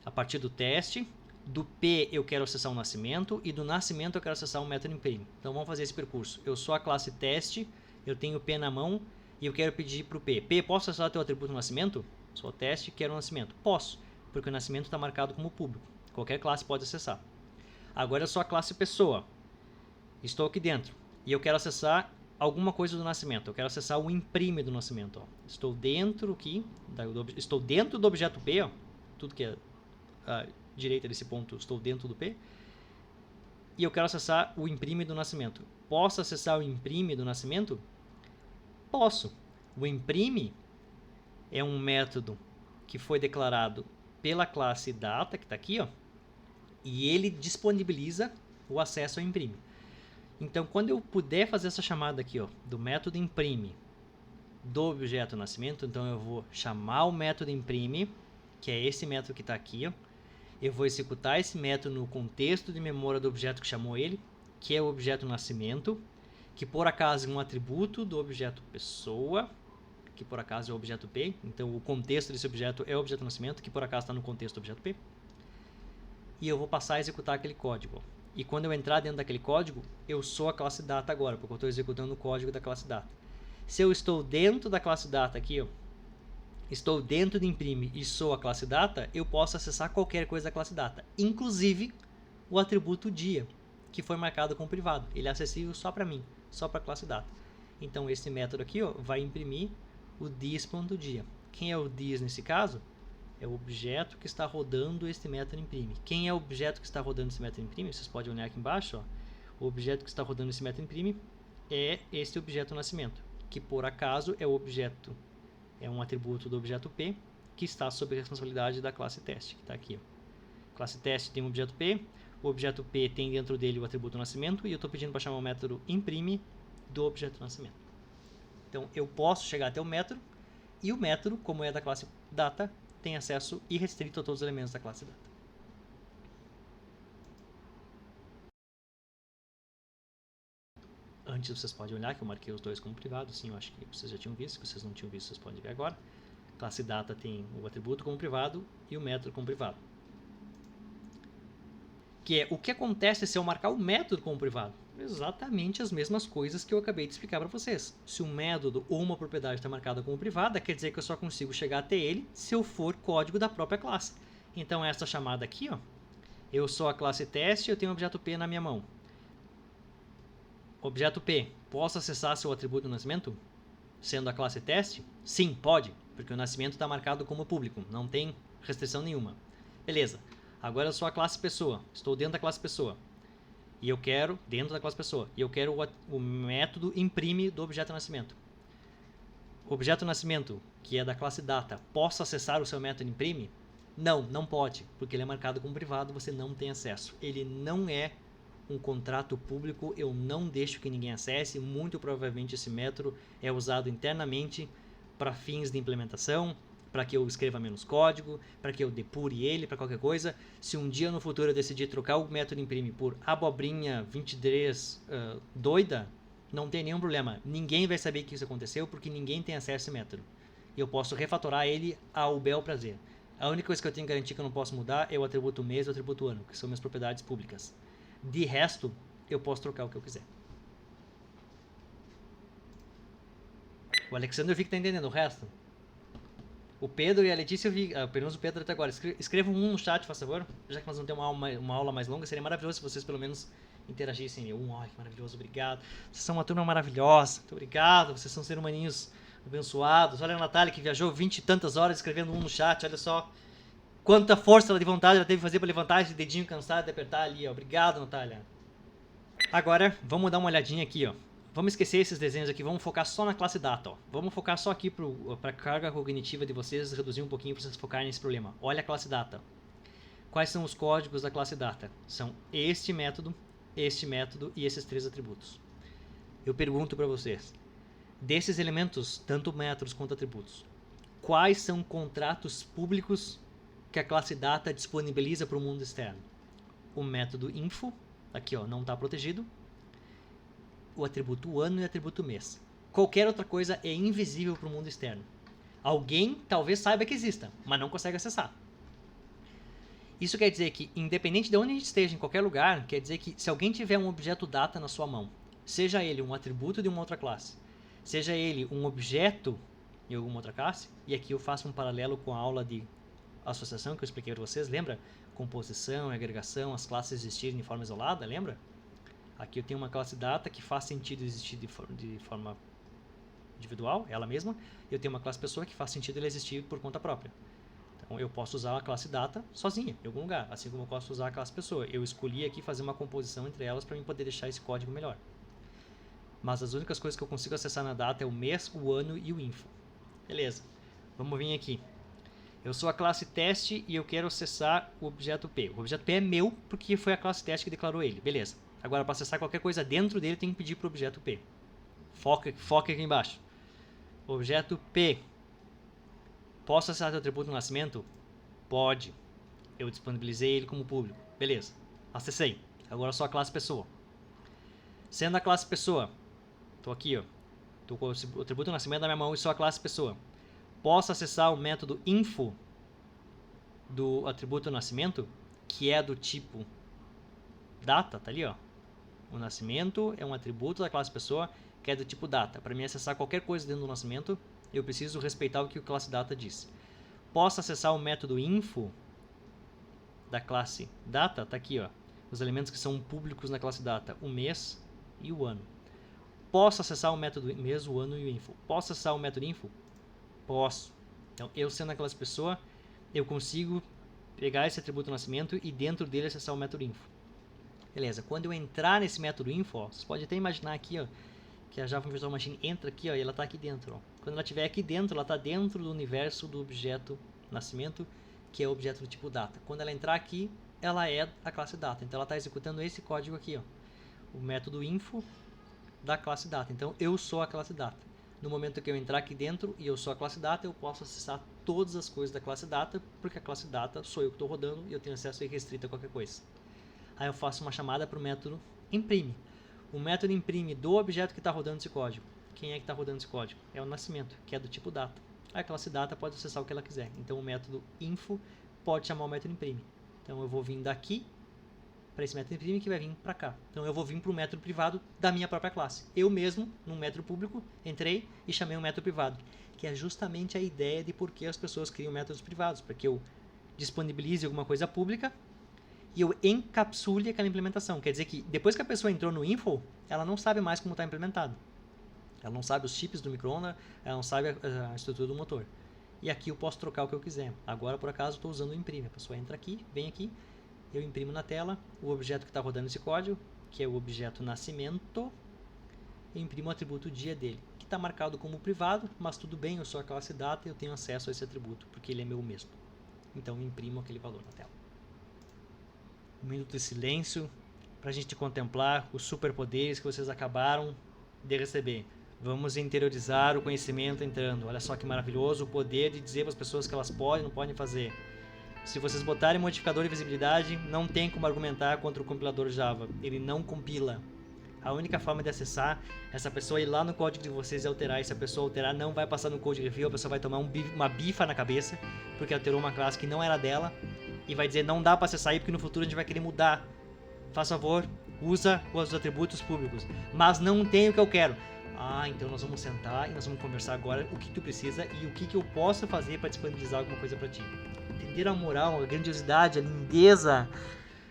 a partir do teste. Do P eu quero acessar o nascimento e do nascimento eu quero acessar o método imprime. Então vamos fazer esse percurso. Eu sou a classe teste, eu tenho o P na mão e eu quero pedir para o P. P, posso acessar teu atributo nascimento? Sou teste, quero o nascimento. Posso, porque o nascimento está marcado como público. Qualquer classe pode acessar. Agora eu sou a classe pessoa. Estou aqui dentro e eu quero acessar alguma coisa do nascimento. Eu quero acessar o imprime do nascimento. Ó. Estou dentro aqui, estou dentro do objeto P, ó, tudo que é à direita desse ponto, estou dentro do P, e eu quero acessar o imprime do nascimento. Posso acessar o imprime do nascimento? Posso. O imprime é um método que foi declarado pela classe data, que está aqui, ó, e ele disponibiliza o acesso ao imprime. Então, quando eu puder fazer essa chamada aqui, ó, do método imprime do objeto nascimento, então eu vou chamar o método imprime, que é esse método que está aqui, ó. Eu vou executar esse método no contexto de memória do objeto que chamou ele, que é o objeto nascimento, que por acaso é um atributo do objeto pessoa, que por acaso é o objeto P. Então o contexto desse objeto é o objeto nascimento, que por acaso está no contexto do objeto P. E eu vou passar a executar aquele código. E quando eu entrar dentro daquele código, eu sou a classe data agora, porque eu estou executando o código da classe data. Se eu estou dentro da classe data aqui, ó, estou dentro de imprime e sou a classe data, eu posso acessar qualquer coisa da classe data, inclusive o atributo dia, que foi marcado como privado. Ele é acessível só para mim, só para a classe data. Então esse método aqui, ó, vai imprimir o dis.dia. Quem é o dis nesse caso? É o objeto que está rodando este método imprime. Quem é o objeto que está rodando esse método imprime? Vocês podem olhar aqui embaixo. Ó. O objeto que está rodando esse método imprime é este objeto nascimento, que por acaso é o objeto, é um atributo do objeto P, que está sob a responsabilidade da classe teste, que está aqui. Ó. Classe teste tem um objeto P, o objeto P tem dentro dele o atributo nascimento, e eu estou pedindo para chamar o método imprime do objeto nascimento. Então eu posso chegar até o método, e o método, como é da classe data, tem acesso irrestrito a todos os elementos da classe data. Antes vocês podem olhar que eu marquei os dois como privados, sim, eu acho que vocês já tinham visto, se vocês não tinham visto, vocês podem ver agora. Classe data tem o atributo como privado e o método como privado. Que é o que acontece se eu marcar o método como privado? Exatamente as mesmas coisas que eu acabei de explicar para vocês. Se um método ou uma propriedade está marcada como privada, quer dizer que eu só consigo chegar até ele se eu for código da própria classe. Então essa chamada aqui, ó, eu sou a classe teste e eu tenho o objeto P na minha mão. Objeto P, posso acessar seu atributo nascimento? Sendo a classe teste? Sim, pode, porque o nascimento está marcado como público, não tem restrição nenhuma. Beleza, agora eu sou a classe pessoa, estou dentro da classe pessoa. E eu quero, dentro da classe pessoa, e eu quero o método imprime do objeto nascimento. O objeto nascimento, que é da classe data, posso acessar o seu método imprime? Não, não pode, porque ele é marcado como privado, você não tem acesso. Ele não é um contrato público, eu não deixo que ninguém acesse, muito provavelmente esse método é usado internamente para fins de implementação, para que eu escreva menos código, para que eu depure ele, para qualquer coisa. Se um dia no futuro eu decidir trocar o método imprime por abobrinha 23 doida, não tem nenhum problema. Ninguém vai saber que isso aconteceu porque ninguém tem acesso a esse método. E eu posso refatorar ele ao bel prazer. A única coisa que eu tenho que garantir que eu não posso mudar é o atributo mês e o atributo ano, que são minhas propriedades públicas. De resto, eu posso trocar o que eu quiser. O Alexandre eu vi que está entendendo o resto. O Pedro e a Letícia eu vi, pelo menos o Pedro até agora. Escrevam um no chat, por favor. Já que nós vamos ter uma aula mais longa, seria maravilhoso se vocês pelo menos interagissem. Ai, que maravilhoso, obrigado. Vocês são uma turma maravilhosa. Muito obrigado, vocês são seres humaninhos abençoados. Olha a Natália que viajou 20 e tantas horas escrevendo um no chat, olha só. Quanta força ela de vontade ela teve que fazer para levantar esse dedinho cansado de apertar ali, ó. Obrigado, Natália. Agora, vamos dar uma olhadinha aqui, ó. Vamos esquecer esses desenhos aqui, vamos focar só na classe data, ó. Vamos focar só aqui para a carga cognitiva de vocês, reduzir um pouquinho para vocês focarem nesse problema. Olha a classe data. Quais são os códigos da classe data? São este método e esses três atributos. Eu pergunto para vocês, desses elementos, tanto métodos quanto atributos, quais são contratos públicos que a classe data disponibiliza para o mundo externo? O método info, aqui ó, não está protegido, o atributo ano e o atributo mês. Qualquer outra coisa é invisível para o mundo externo. Alguém talvez saiba que exista, mas não consegue acessar. Isso quer dizer que, independente de onde a gente esteja, em qualquer lugar, quer dizer que se alguém tiver um objeto data na sua mão, seja ele um atributo de uma outra classe, seja ele um objeto de alguma outra classe, e aqui eu faço um paralelo com a aula de associação que eu expliquei para vocês, lembra? Composição, agregação, as classes existirem de forma isolada, lembra? Aqui eu tenho uma classe data que faz sentido existir de forma individual, ela mesma, e eu tenho uma classe pessoa que faz sentido ela existir por conta própria. Então eu posso usar a classe data sozinha, em algum lugar, assim como eu posso usar a classe pessoa. Eu escolhi aqui fazer uma composição entre elas para mim poder deixar esse código melhor. Mas as únicas coisas que eu consigo acessar na data é o mês, o ano e o info. Beleza, vamos vir aqui. Eu sou a classe teste e eu quero acessar o objeto P. O objeto P é meu porque foi a classe teste que declarou ele. Beleza. Agora, para acessar qualquer coisa dentro dele, eu tenho que pedir para o objeto P. Foca aqui embaixo. Objeto P. Posso acessar o atributo no nascimento? Pode. Eu disponibilizei ele como público. Beleza. Acessei. Agora eu sou a classe pessoa. Sendo a classe pessoa, estou aqui, ó. Estou com o atributo no nascimento na minha mão e sou a classe pessoa. Posso acessar o método info do atributo nascimento, que é do tipo data, tá ali, ó. O nascimento é um atributo da classe pessoa que é do tipo data. Para mim acessar qualquer coisa dentro do nascimento, eu preciso respeitar o que o classe data diz. Posso acessar o método info da classe data, tá aqui, ó. Os elementos que são públicos na classe data, o mês e o ano. Posso acessar o método mês, o ano e o info. Posso acessar o método info? Posso. Então, eu sendo a classe pessoa, eu consigo pegar esse atributo nascimento e dentro dele acessar o método info. Beleza, quando eu entrar nesse método info, ó, você pode até imaginar aqui, ó, que a Java Virtual Machine entra aqui, ó, e ela está aqui dentro. Ó. Quando ela estiver aqui dentro, ela está dentro do universo do objeto nascimento, que é o objeto do tipo data. Quando ela entrar aqui, ela é a classe data. Então ela está executando esse código aqui, ó, o método info da classe data. Então eu sou a classe data. No momento que eu entrar aqui dentro e eu sou a classe data, eu posso acessar todas as coisas da classe data, porque a classe data sou eu que estou rodando e eu tenho acesso irrestrito a qualquer coisa. Aí eu faço uma chamada para o método imprime. O método imprime do objeto que está rodando esse código. Quem é que está rodando esse código? É o nascimento, que é do tipo data. A classe data pode acessar o que ela quiser. Então o método info pode chamar o método imprime. Então eu vou vir daqui para esse método imprime que vai vir para cá. Então eu vou vir para o método privado da minha própria classe. Eu mesmo, num método público, entrei e chamei um método privado, que é justamente a ideia de por que as pessoas criam métodos privados, para que eu disponibilize alguma coisa pública e eu encapsule aquela implementação. Quer dizer que depois que a pessoa entrou no info, ela não sabe mais como está implementado. Ela não sabe os chips do micro-ondas, ela não sabe a estrutura do motor. E aqui eu posso trocar o que eu quiser. Agora, por acaso, estou usando o imprime. A pessoa entra aqui, vem aqui, eu imprimo na tela o objeto que está rodando esse código, que é o objeto nascimento, e imprimo o atributo dia dele, que está marcado como privado, mas tudo bem, eu sou a classe data e eu tenho acesso a esse atributo, porque ele é meu mesmo. Então, eu imprimo aquele valor na tela. Um minuto de silêncio para a gente contemplar os superpoderes que vocês acabaram de receber. Vamos interiorizar o conhecimento entrando. Olha só que maravilhoso o poder de dizer para as pessoas que elas podem ou não podem fazer. Se vocês botarem modificador de visibilidade, não tem como argumentar contra o compilador Java. Ele não compila. A única forma de acessar é essa pessoa ir lá no código de vocês e alterar. E se a pessoa alterar, não vai passar no code review, a pessoa vai tomar uma bifa na cabeça, porque alterou uma classe que não era dela, e vai dizer, não dá para acessar aí, porque no futuro a gente vai querer mudar. Faz favor, usa os atributos públicos. Mas não tem o que eu quero. Ah, então nós vamos sentar e nós vamos conversar agora o que tu precisa e o que eu posso fazer para disponibilizar alguma coisa para ti. Entenderam a moral, a grandiosidade, a lindeza,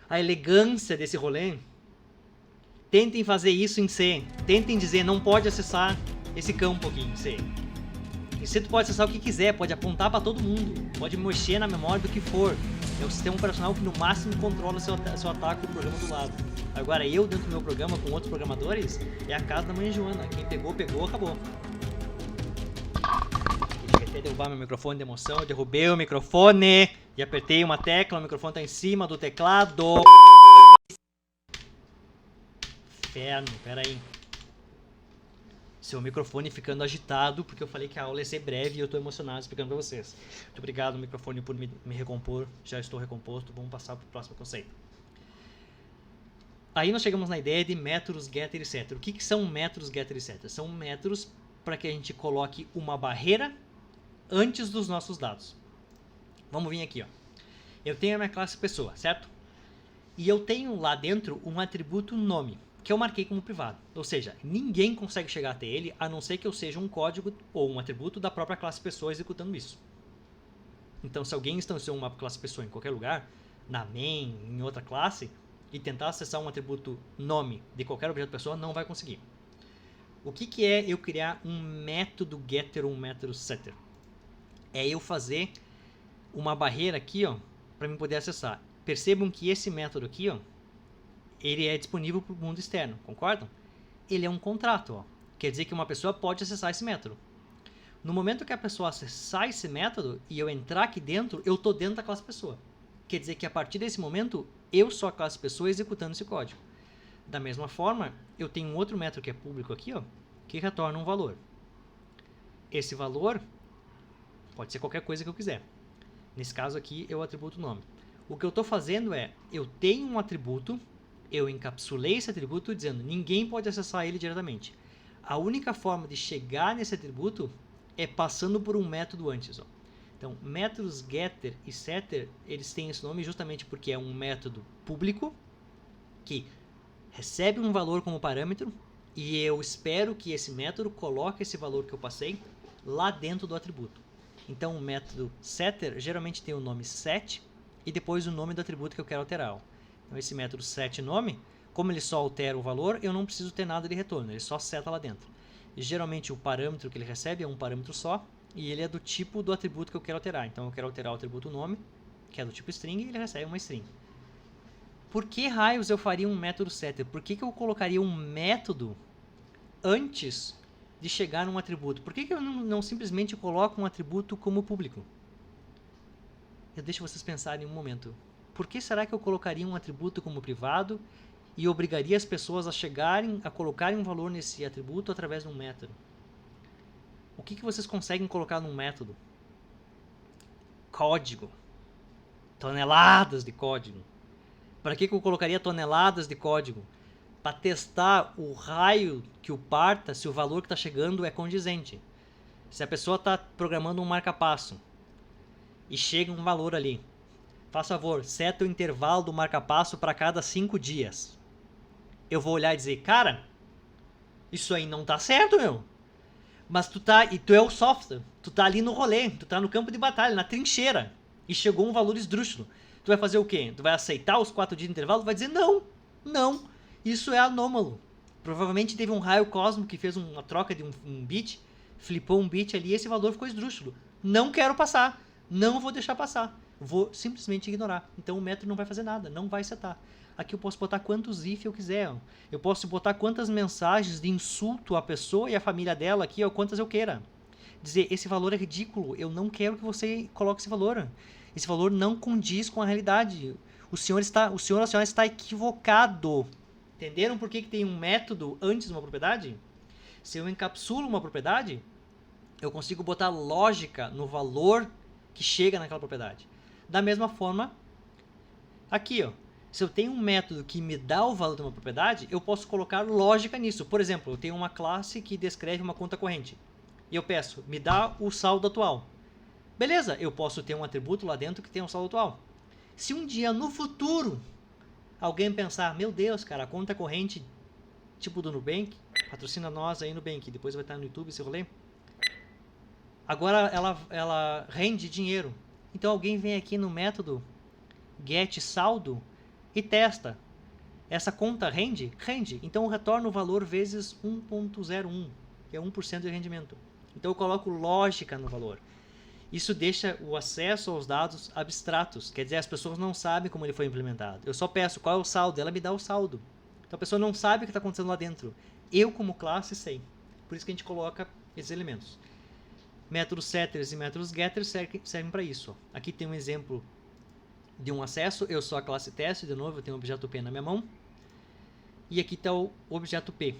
a elegância desse rolê? Tentem fazer isso em C. Tentem dizer, não pode acessar esse campo aqui em C. Em C tu pode acessar o que quiser, pode apontar para todo mundo, pode mexer na memória do que for. É o sistema operacional que no máximo controla seu ataque do programa do lado. Agora eu, dentro do meu programa, com outros programadores, é a casa da mãe Joana. Quem pegou, pegou, acabou. Deixa eu até derrubar meu microfone de emoção. Eu derrubei o microfone e apertei uma tecla, o microfone está em cima do teclado. Inferno, peraí. Seu microfone ficando agitado, porque eu falei que a aula ia ser breve e eu estou emocionado explicando para vocês. Muito obrigado, microfone, por me recompor. Já estou recomposto. Vamos passar para o próximo conceito. Aí nós chegamos na ideia de métodos getter e setter. O que são métodos getter e setter? São métodos para que a gente coloque uma barreira antes dos nossos dados. Vamos vir aqui, ó. Eu tenho a minha classe pessoa, certo? E eu tenho lá dentro um atributo nome, que eu marquei como privado. Ou seja, ninguém consegue chegar até ele, a não ser que eu seja um código ou um atributo da própria classe pessoa executando isso. Então, se alguém instanciou uma classe pessoa em qualquer lugar, na main, em outra classe, e tentar acessar um atributo nome de qualquer objeto pessoa, não vai conseguir. O que é eu criar um método getter ou um método setter? É eu fazer uma barreira aqui, ó, para mim poder acessar. Percebam que esse método aqui, ó, ele é disponível para o mundo externo, concordam? Ele é um contrato, ó. Quer dizer que uma pessoa pode acessar esse método. No momento que a pessoa acessar esse método e eu entrar aqui dentro, eu estou dentro da classe pessoa. Quer dizer que a partir desse momento, eu sou a classe pessoa executando esse código. Da mesma forma, eu tenho um outro método que é público aqui, ó, que retorna um valor. Esse valor pode ser qualquer coisa que eu quiser. Nesse caso aqui, é o atributo nome. O que eu estou fazendo é, eu tenho um atributo, eu encapsulei esse atributo dizendo, ninguém pode acessar ele diretamente. A única forma de chegar nesse atributo é passando por um método antes, ó. Então, métodos getter e setter, eles têm esse nome justamente porque é um método público que recebe um valor como parâmetro e eu espero que esse método coloque esse valor que eu passei lá dentro do atributo. Então, o método setter geralmente tem o nome set e depois o nome do atributo que eu quero alterar. Então, esse método setNome, como ele só altera o valor, eu não preciso ter nada de retorno, ele só seta lá dentro. E, geralmente, o parâmetro que ele recebe é um parâmetro só, e ele é do tipo do atributo que eu quero alterar. Então, eu quero alterar o atributo nome, que é do tipo string, e ele recebe uma string. Por que raios eu faria um método setter? Por que eu colocaria um método antes de chegar num atributo? Por que eu não simplesmente coloco um atributo como público? Eu deixo vocês pensarem um momento. Por que será que eu colocaria um atributo como privado e obrigaria as pessoas a colocarem um valor nesse atributo através de um método? O que vocês conseguem colocar num método? código. Toneladas de código. Para que eu colocaria toneladas de código? Para testar o raio que o parta, se o valor que está chegando é condizente. Se a pessoa está programando um marca-passo e chega um valor ali, faça favor, seta o intervalo do marca-passo para cada 5 dias. Eu vou olhar e dizer, cara, isso aí não tá certo, meu. Mas tu é o software, tu tá ali no rolê, tu tá no campo de batalha, na trincheira, e chegou um valor esdrúxulo. Tu vai fazer o quê? Tu vai aceitar os 4 dias de intervalo? Vai dizer, não, isso é anômalo. Provavelmente teve um raio cósmico que fez uma troca de um bit, flipou um bit ali e esse valor ficou esdrúxulo. Não quero passar, não vou deixar passar, vou simplesmente ignorar. Então o método não vai fazer nada, não vai setar. Aqui eu posso botar quantos if eu quiser. Eu posso botar quantas mensagens de insulto à pessoa e à família dela aqui, ou quantas eu queira. Dizer, esse valor é ridículo, eu não quero que você coloque esse valor. Esse valor não condiz com a realidade. O senhor ou a senhora está equivocado. Entenderam por que tem um método antes de uma propriedade? Se eu encapsulo uma propriedade, eu consigo botar lógica no valor que chega naquela propriedade. Da mesma forma, aqui, ó. Se eu tenho um método que me dá o valor de uma propriedade, eu posso colocar lógica nisso. Por exemplo, eu tenho uma classe que descreve uma conta corrente. E eu peço, me dá o saldo atual. Beleza, eu posso ter um atributo lá dentro que tem um saldo atual. Se um dia no futuro alguém pensar, meu Deus, cara, a conta corrente tipo do Nubank, patrocina nós aí Nubank, depois vai estar no YouTube esse rolê. Agora ela rende dinheiro. Então alguém vem aqui no método getSaldo e testa. Essa conta rende? Rende. Então eu retorno o valor vezes 1.01, que é 1% de rendimento. Então eu coloco lógica no valor. Isso deixa o acesso aos dados abstratos. Quer dizer, as pessoas não sabem como ele foi implementado. Eu só peço qual é o saldo, ela me dá o saldo. Então a pessoa não sabe o que está acontecendo lá dentro. Eu, como classe, sei. Por isso que a gente coloca esses elementos. Métodos setters e métodos getters servem para isso. Aqui tem um exemplo de um acesso. Eu sou a classe teste, de novo, eu tenho o objeto P na minha mão. E aqui está o objeto P.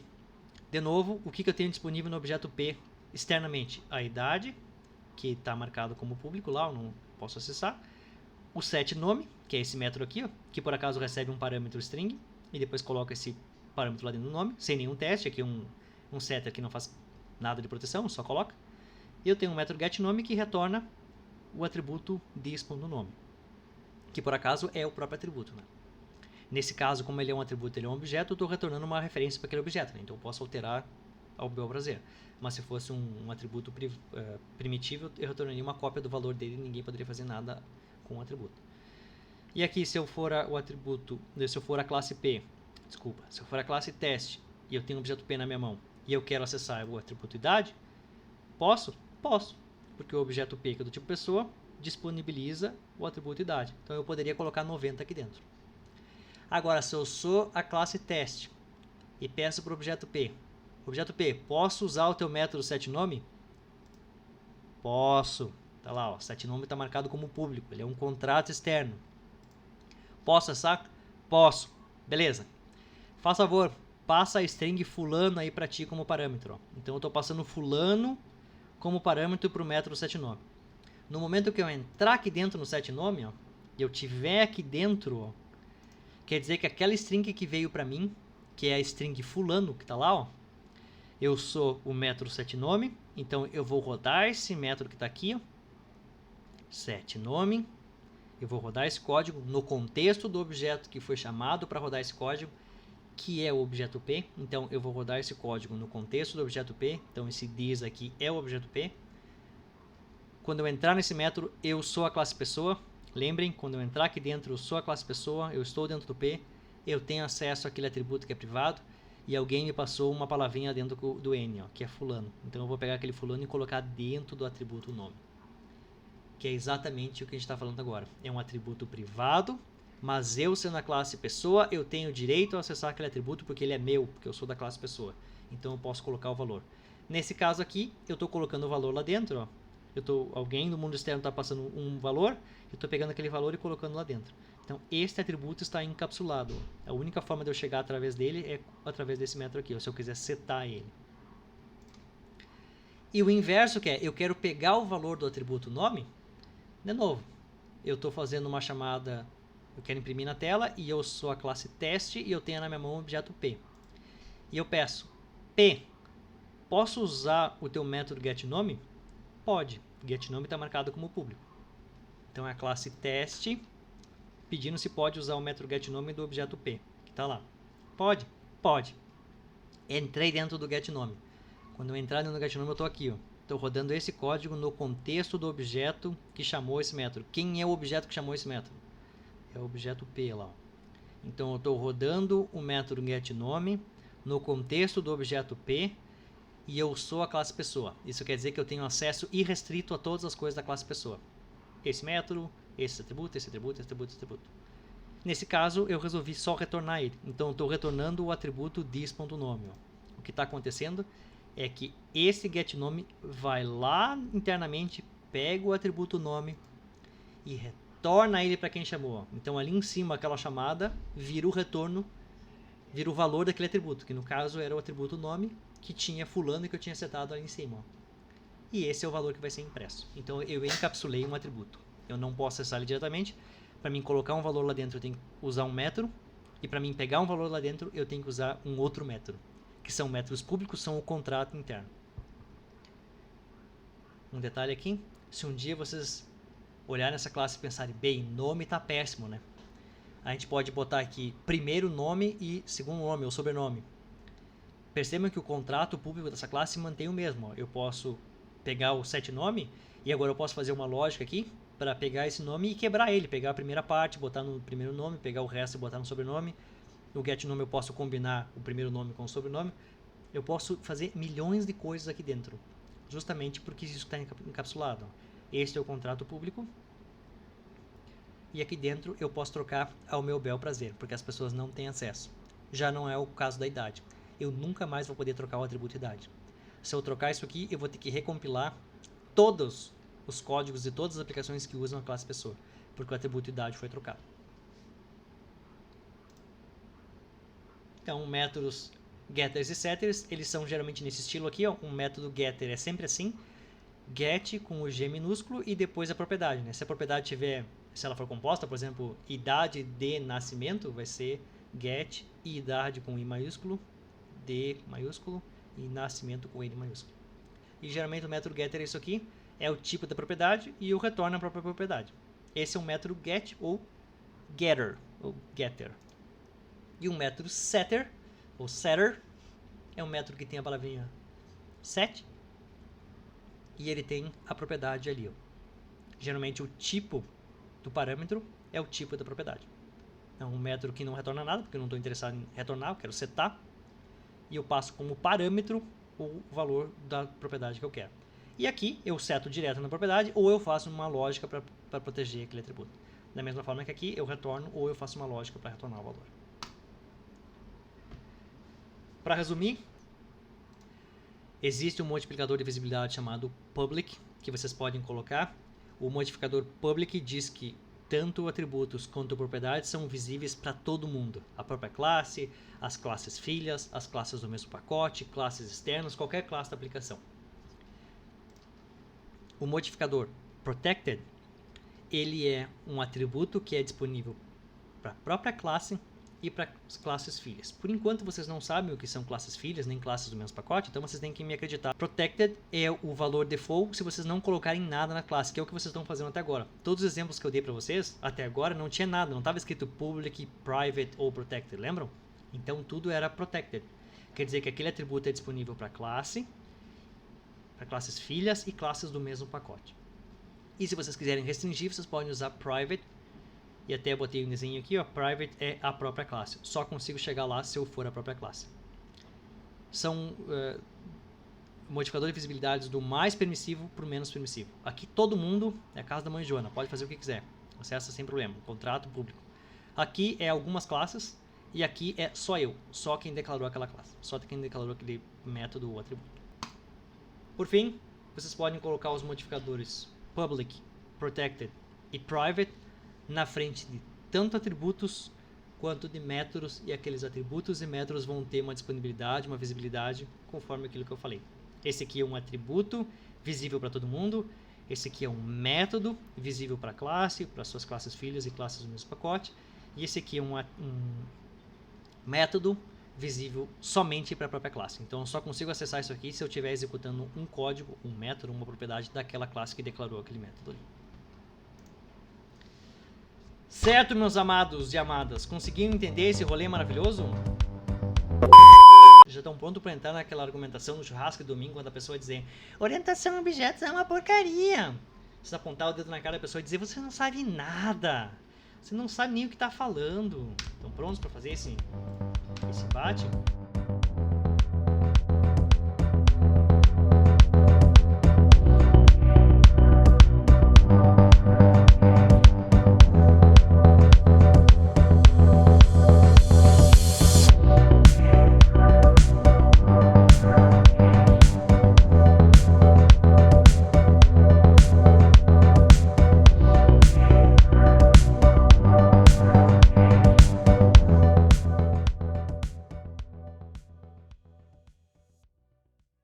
De novo, o que eu tenho disponível no objeto P externamente? A idade, que está marcado como público lá, eu não posso acessar. O setNome, que é esse método aqui, ó, que por acaso recebe um parâmetro string, e depois coloca esse parâmetro lá dentro do nome, sem nenhum teste. Aqui um setter que não faz nada de proteção, só coloca. E eu tenho um método getNome que retorna o atributo this.nome, que por acaso é o próprio atributo. Né? Nesse caso, como ele é um atributo, ele é um objeto, eu estou retornando uma referência para aquele objeto. Né? Então eu posso alterar ao bel prazer. Mas se fosse um atributo primitivo, eu retornaria uma cópia do valor dele e ninguém poderia fazer nada com o atributo. E aqui, se eu for o atributo, se eu for a classe P, se eu for a classe teste e eu tenho um objeto P na minha mão e eu quero acessar o atributo idade, posso? Posso, porque o objeto P, que é do tipo pessoa, disponibiliza o atributo idade. Então eu poderia colocar 90 aqui dentro. Agora, se eu sou a classe teste e peço para o objeto P, posso usar o teu método setNome? Posso. Tá lá, ó, setNome está marcado como público, ele é um contrato externo. Posso acessar? Posso. Beleza. Faça favor, passa a string fulano aí para ti como parâmetro. Ó. Então eu estou passando fulano como parâmetro para o método setNome. No momento que eu entrar aqui dentro no setNome, ó, e eu tiver aqui dentro, ó, quer dizer que aquela string que veio para mim, que é a string fulano que está lá, ó, eu sou o método setNome, então eu vou rodar esse método que está aqui, ó, setNome, eu vou rodar esse código no contexto do objeto que foi chamado para rodar esse código, que é o objeto P. Então eu vou rodar esse código no contexto do objeto P, então esse this aqui é o objeto P. Quando eu entrar nesse método, eu sou a classe pessoa. Lembrem, quando eu entrar aqui dentro, eu sou a classe pessoa, eu estou dentro do P, eu tenho acesso àquele atributo que é privado, e alguém me passou uma palavrinha dentro do N, ó, que é fulano. Então eu vou pegar aquele fulano e colocar dentro do atributo nome. Que é exatamente o que a gente está falando agora. É um atributo privado, mas eu sendo a classe pessoa, eu tenho direito a acessar aquele atributo porque ele é meu, porque eu sou da classe pessoa. Então eu posso colocar o valor. Nesse caso aqui, eu estou colocando o valor lá dentro, ó. Alguém do mundo externo está passando um valor, eu estou pegando aquele valor e colocando lá dentro. Então, este atributo está encapsulado. A única forma de eu chegar através dele é através desse método aqui, ou se eu quiser setar ele. E o inverso que é, eu quero pegar o valor do atributo nome, De novo, eu estou fazendo uma chamada, eu quero imprimir na tela e eu sou a classe teste e eu tenho na minha mão o objeto P. E eu peço, P, posso usar o teu método getNome? Pode. GetNome está marcado como público. Então é a classe teste pedindo se pode usar o método getNome do objeto P, que está lá. Pode? Pode. Entrei dentro do getNome. Quando eu entrar dentro do getNome, eu estou aqui. Estou rodando esse código no contexto do objeto que chamou esse método. Quem é o objeto que chamou esse método? É o objeto P lá. Então eu estou rodando o método getNome no contexto do objeto P e eu sou a classe pessoa. Isso quer dizer que eu tenho acesso irrestrito a todas as coisas da classe pessoa. Esse método, esse atributo, esse atributo, esse atributo, esse atributo. Nesse caso, eu resolvi só retornar ele. Então, eu estou retornando o atributo this.nome. O que está acontecendo é que esse getNome vai lá internamente, pega o atributo nome e retorna ele para quem chamou. Então, ali em cima, aquela chamada vira o retorno, vira o valor daquele atributo, que no caso era o atributo nome, que tinha fulano que eu tinha setado ali em cima. E esse é o valor que vai ser impresso. Então, eu encapsulei um atributo. Eu não posso acessar ele diretamente. Para mim colocar um valor lá dentro, eu tenho que usar um método. E para mim pegar um valor lá dentro, eu tenho que usar um outro método. Que são métodos públicos, são o contrato interno. Um detalhe aqui. Se um dia vocês olharem essa classe e pensarem, bem, nome está péssimo, né? A gente pode botar aqui primeiro nome e segundo nome ou sobrenome. Percebam que o contrato público dessa classe mantém o mesmo. Ó. Eu posso pegar o setNome e agora eu posso fazer uma lógica aqui para pegar esse nome e quebrar ele, pegar a primeira parte, botar no primeiro nome, pegar o resto e botar no sobrenome. No getNome eu posso combinar o primeiro nome com o sobrenome. Eu posso fazer milhões de coisas aqui dentro, justamente porque isso está encapsulado. Este é o contrato público. E aqui dentro eu posso trocar ao meu bel prazer, porque as pessoas não têm acesso. Já não é o caso da idade. Eu nunca mais vou poder trocar o atributo idade. Se eu trocar isso aqui, eu vou ter que recompilar todos os códigos de todas as aplicações que usam a classe pessoa, porque o atributo idade foi trocado. Então, métodos getters e setters, eles são geralmente nesse estilo aqui, ó. Um método getter é sempre assim, get com o G minúsculo e depois a propriedade, né? Se a propriedade tiver, se ela for composta, por exemplo, idade de nascimento, vai ser get idade com I maiúsculo, D maiúsculo e nascimento com N maiúsculo. E geralmente o método getter é isso aqui, é o tipo da propriedade e o retorna a própria propriedade. Esse é um método get ou getter, ou getter. E o método setter, ou setter, é um método que tem a palavrinha set e ele tem a propriedade ali. Ó. Geralmente o tipo do parâmetro é o tipo da propriedade. É um método que não retorna nada, porque eu não estou interessado em retornar, eu quero setar. E eu passo como parâmetro o valor da propriedade que eu quero. E aqui eu seto direto na propriedade ou eu faço uma lógica para proteger aquele atributo. Da mesma forma que aqui eu retorno ou eu faço uma lógica para retornar o valor. Para resumir, existe um modificador de visibilidade chamado public, que vocês podem colocar. O modificador public diz que tanto atributos quanto propriedades são visíveis para todo mundo. A própria classe, as classes filhas, as classes do mesmo pacote, classes externas, qualquer classe da aplicação. O modificador protected, ele é um atributo que é disponível para a própria classe e para as classes filhas. Por enquanto vocês não sabem o que são classes filhas, nem classes do mesmo pacote, então vocês têm que me acreditar. Protected é o valor default se vocês não colocarem nada na classe, que é o que vocês estão fazendo até agora. Todos os exemplos que eu dei para vocês, até agora, não tinha nada, não estava escrito public, private ou protected, lembram? Então tudo era protected. Quer dizer que aquele atributo é disponível para classe, para classes filhas e classes do mesmo pacote. E se vocês quiserem restringir, vocês podem usar private. E até botei um desenho aqui, ó, private é a própria classe. Só consigo chegar lá se eu for a própria classe. São modificador de visibilidades do mais permissivo para o menos permissivo. Aqui todo mundo é a casa da mãe Joana, pode fazer o que quiser. Acessa sem problema, contrato público. Aqui é algumas classes e aqui é só eu, só quem declarou aquela classe, só quem declarou aquele método ou atributo. Por fim, vocês podem colocar os modificadores public, protected e private na frente de tanto atributos quanto de métodos, e aqueles atributos e métodos vão ter uma disponibilidade, uma visibilidade, conforme aquilo que eu falei. Esse aqui é um atributo visível para todo mundo, Esse aqui é um método visível para a classe, para suas classes filhas e classes do mesmo pacote. E esse aqui é um método visível somente para a própria classe. Então eu só consigo acessar isso aqui se eu estiver executando um código, um método, uma propriedade daquela classe que declarou aquele método ali. Certo, meus amados e amadas? Conseguiram entender esse rolê maravilhoso? Já estão prontos para entrar naquela argumentação no churrasco de domingo, quando a pessoa dizer orientação a objetos é uma porcaria. Você apontar o dedo na cara da pessoa e dizer você não sabe nada. Você não sabe nem o que está falando. Estão prontos para fazer esse embate?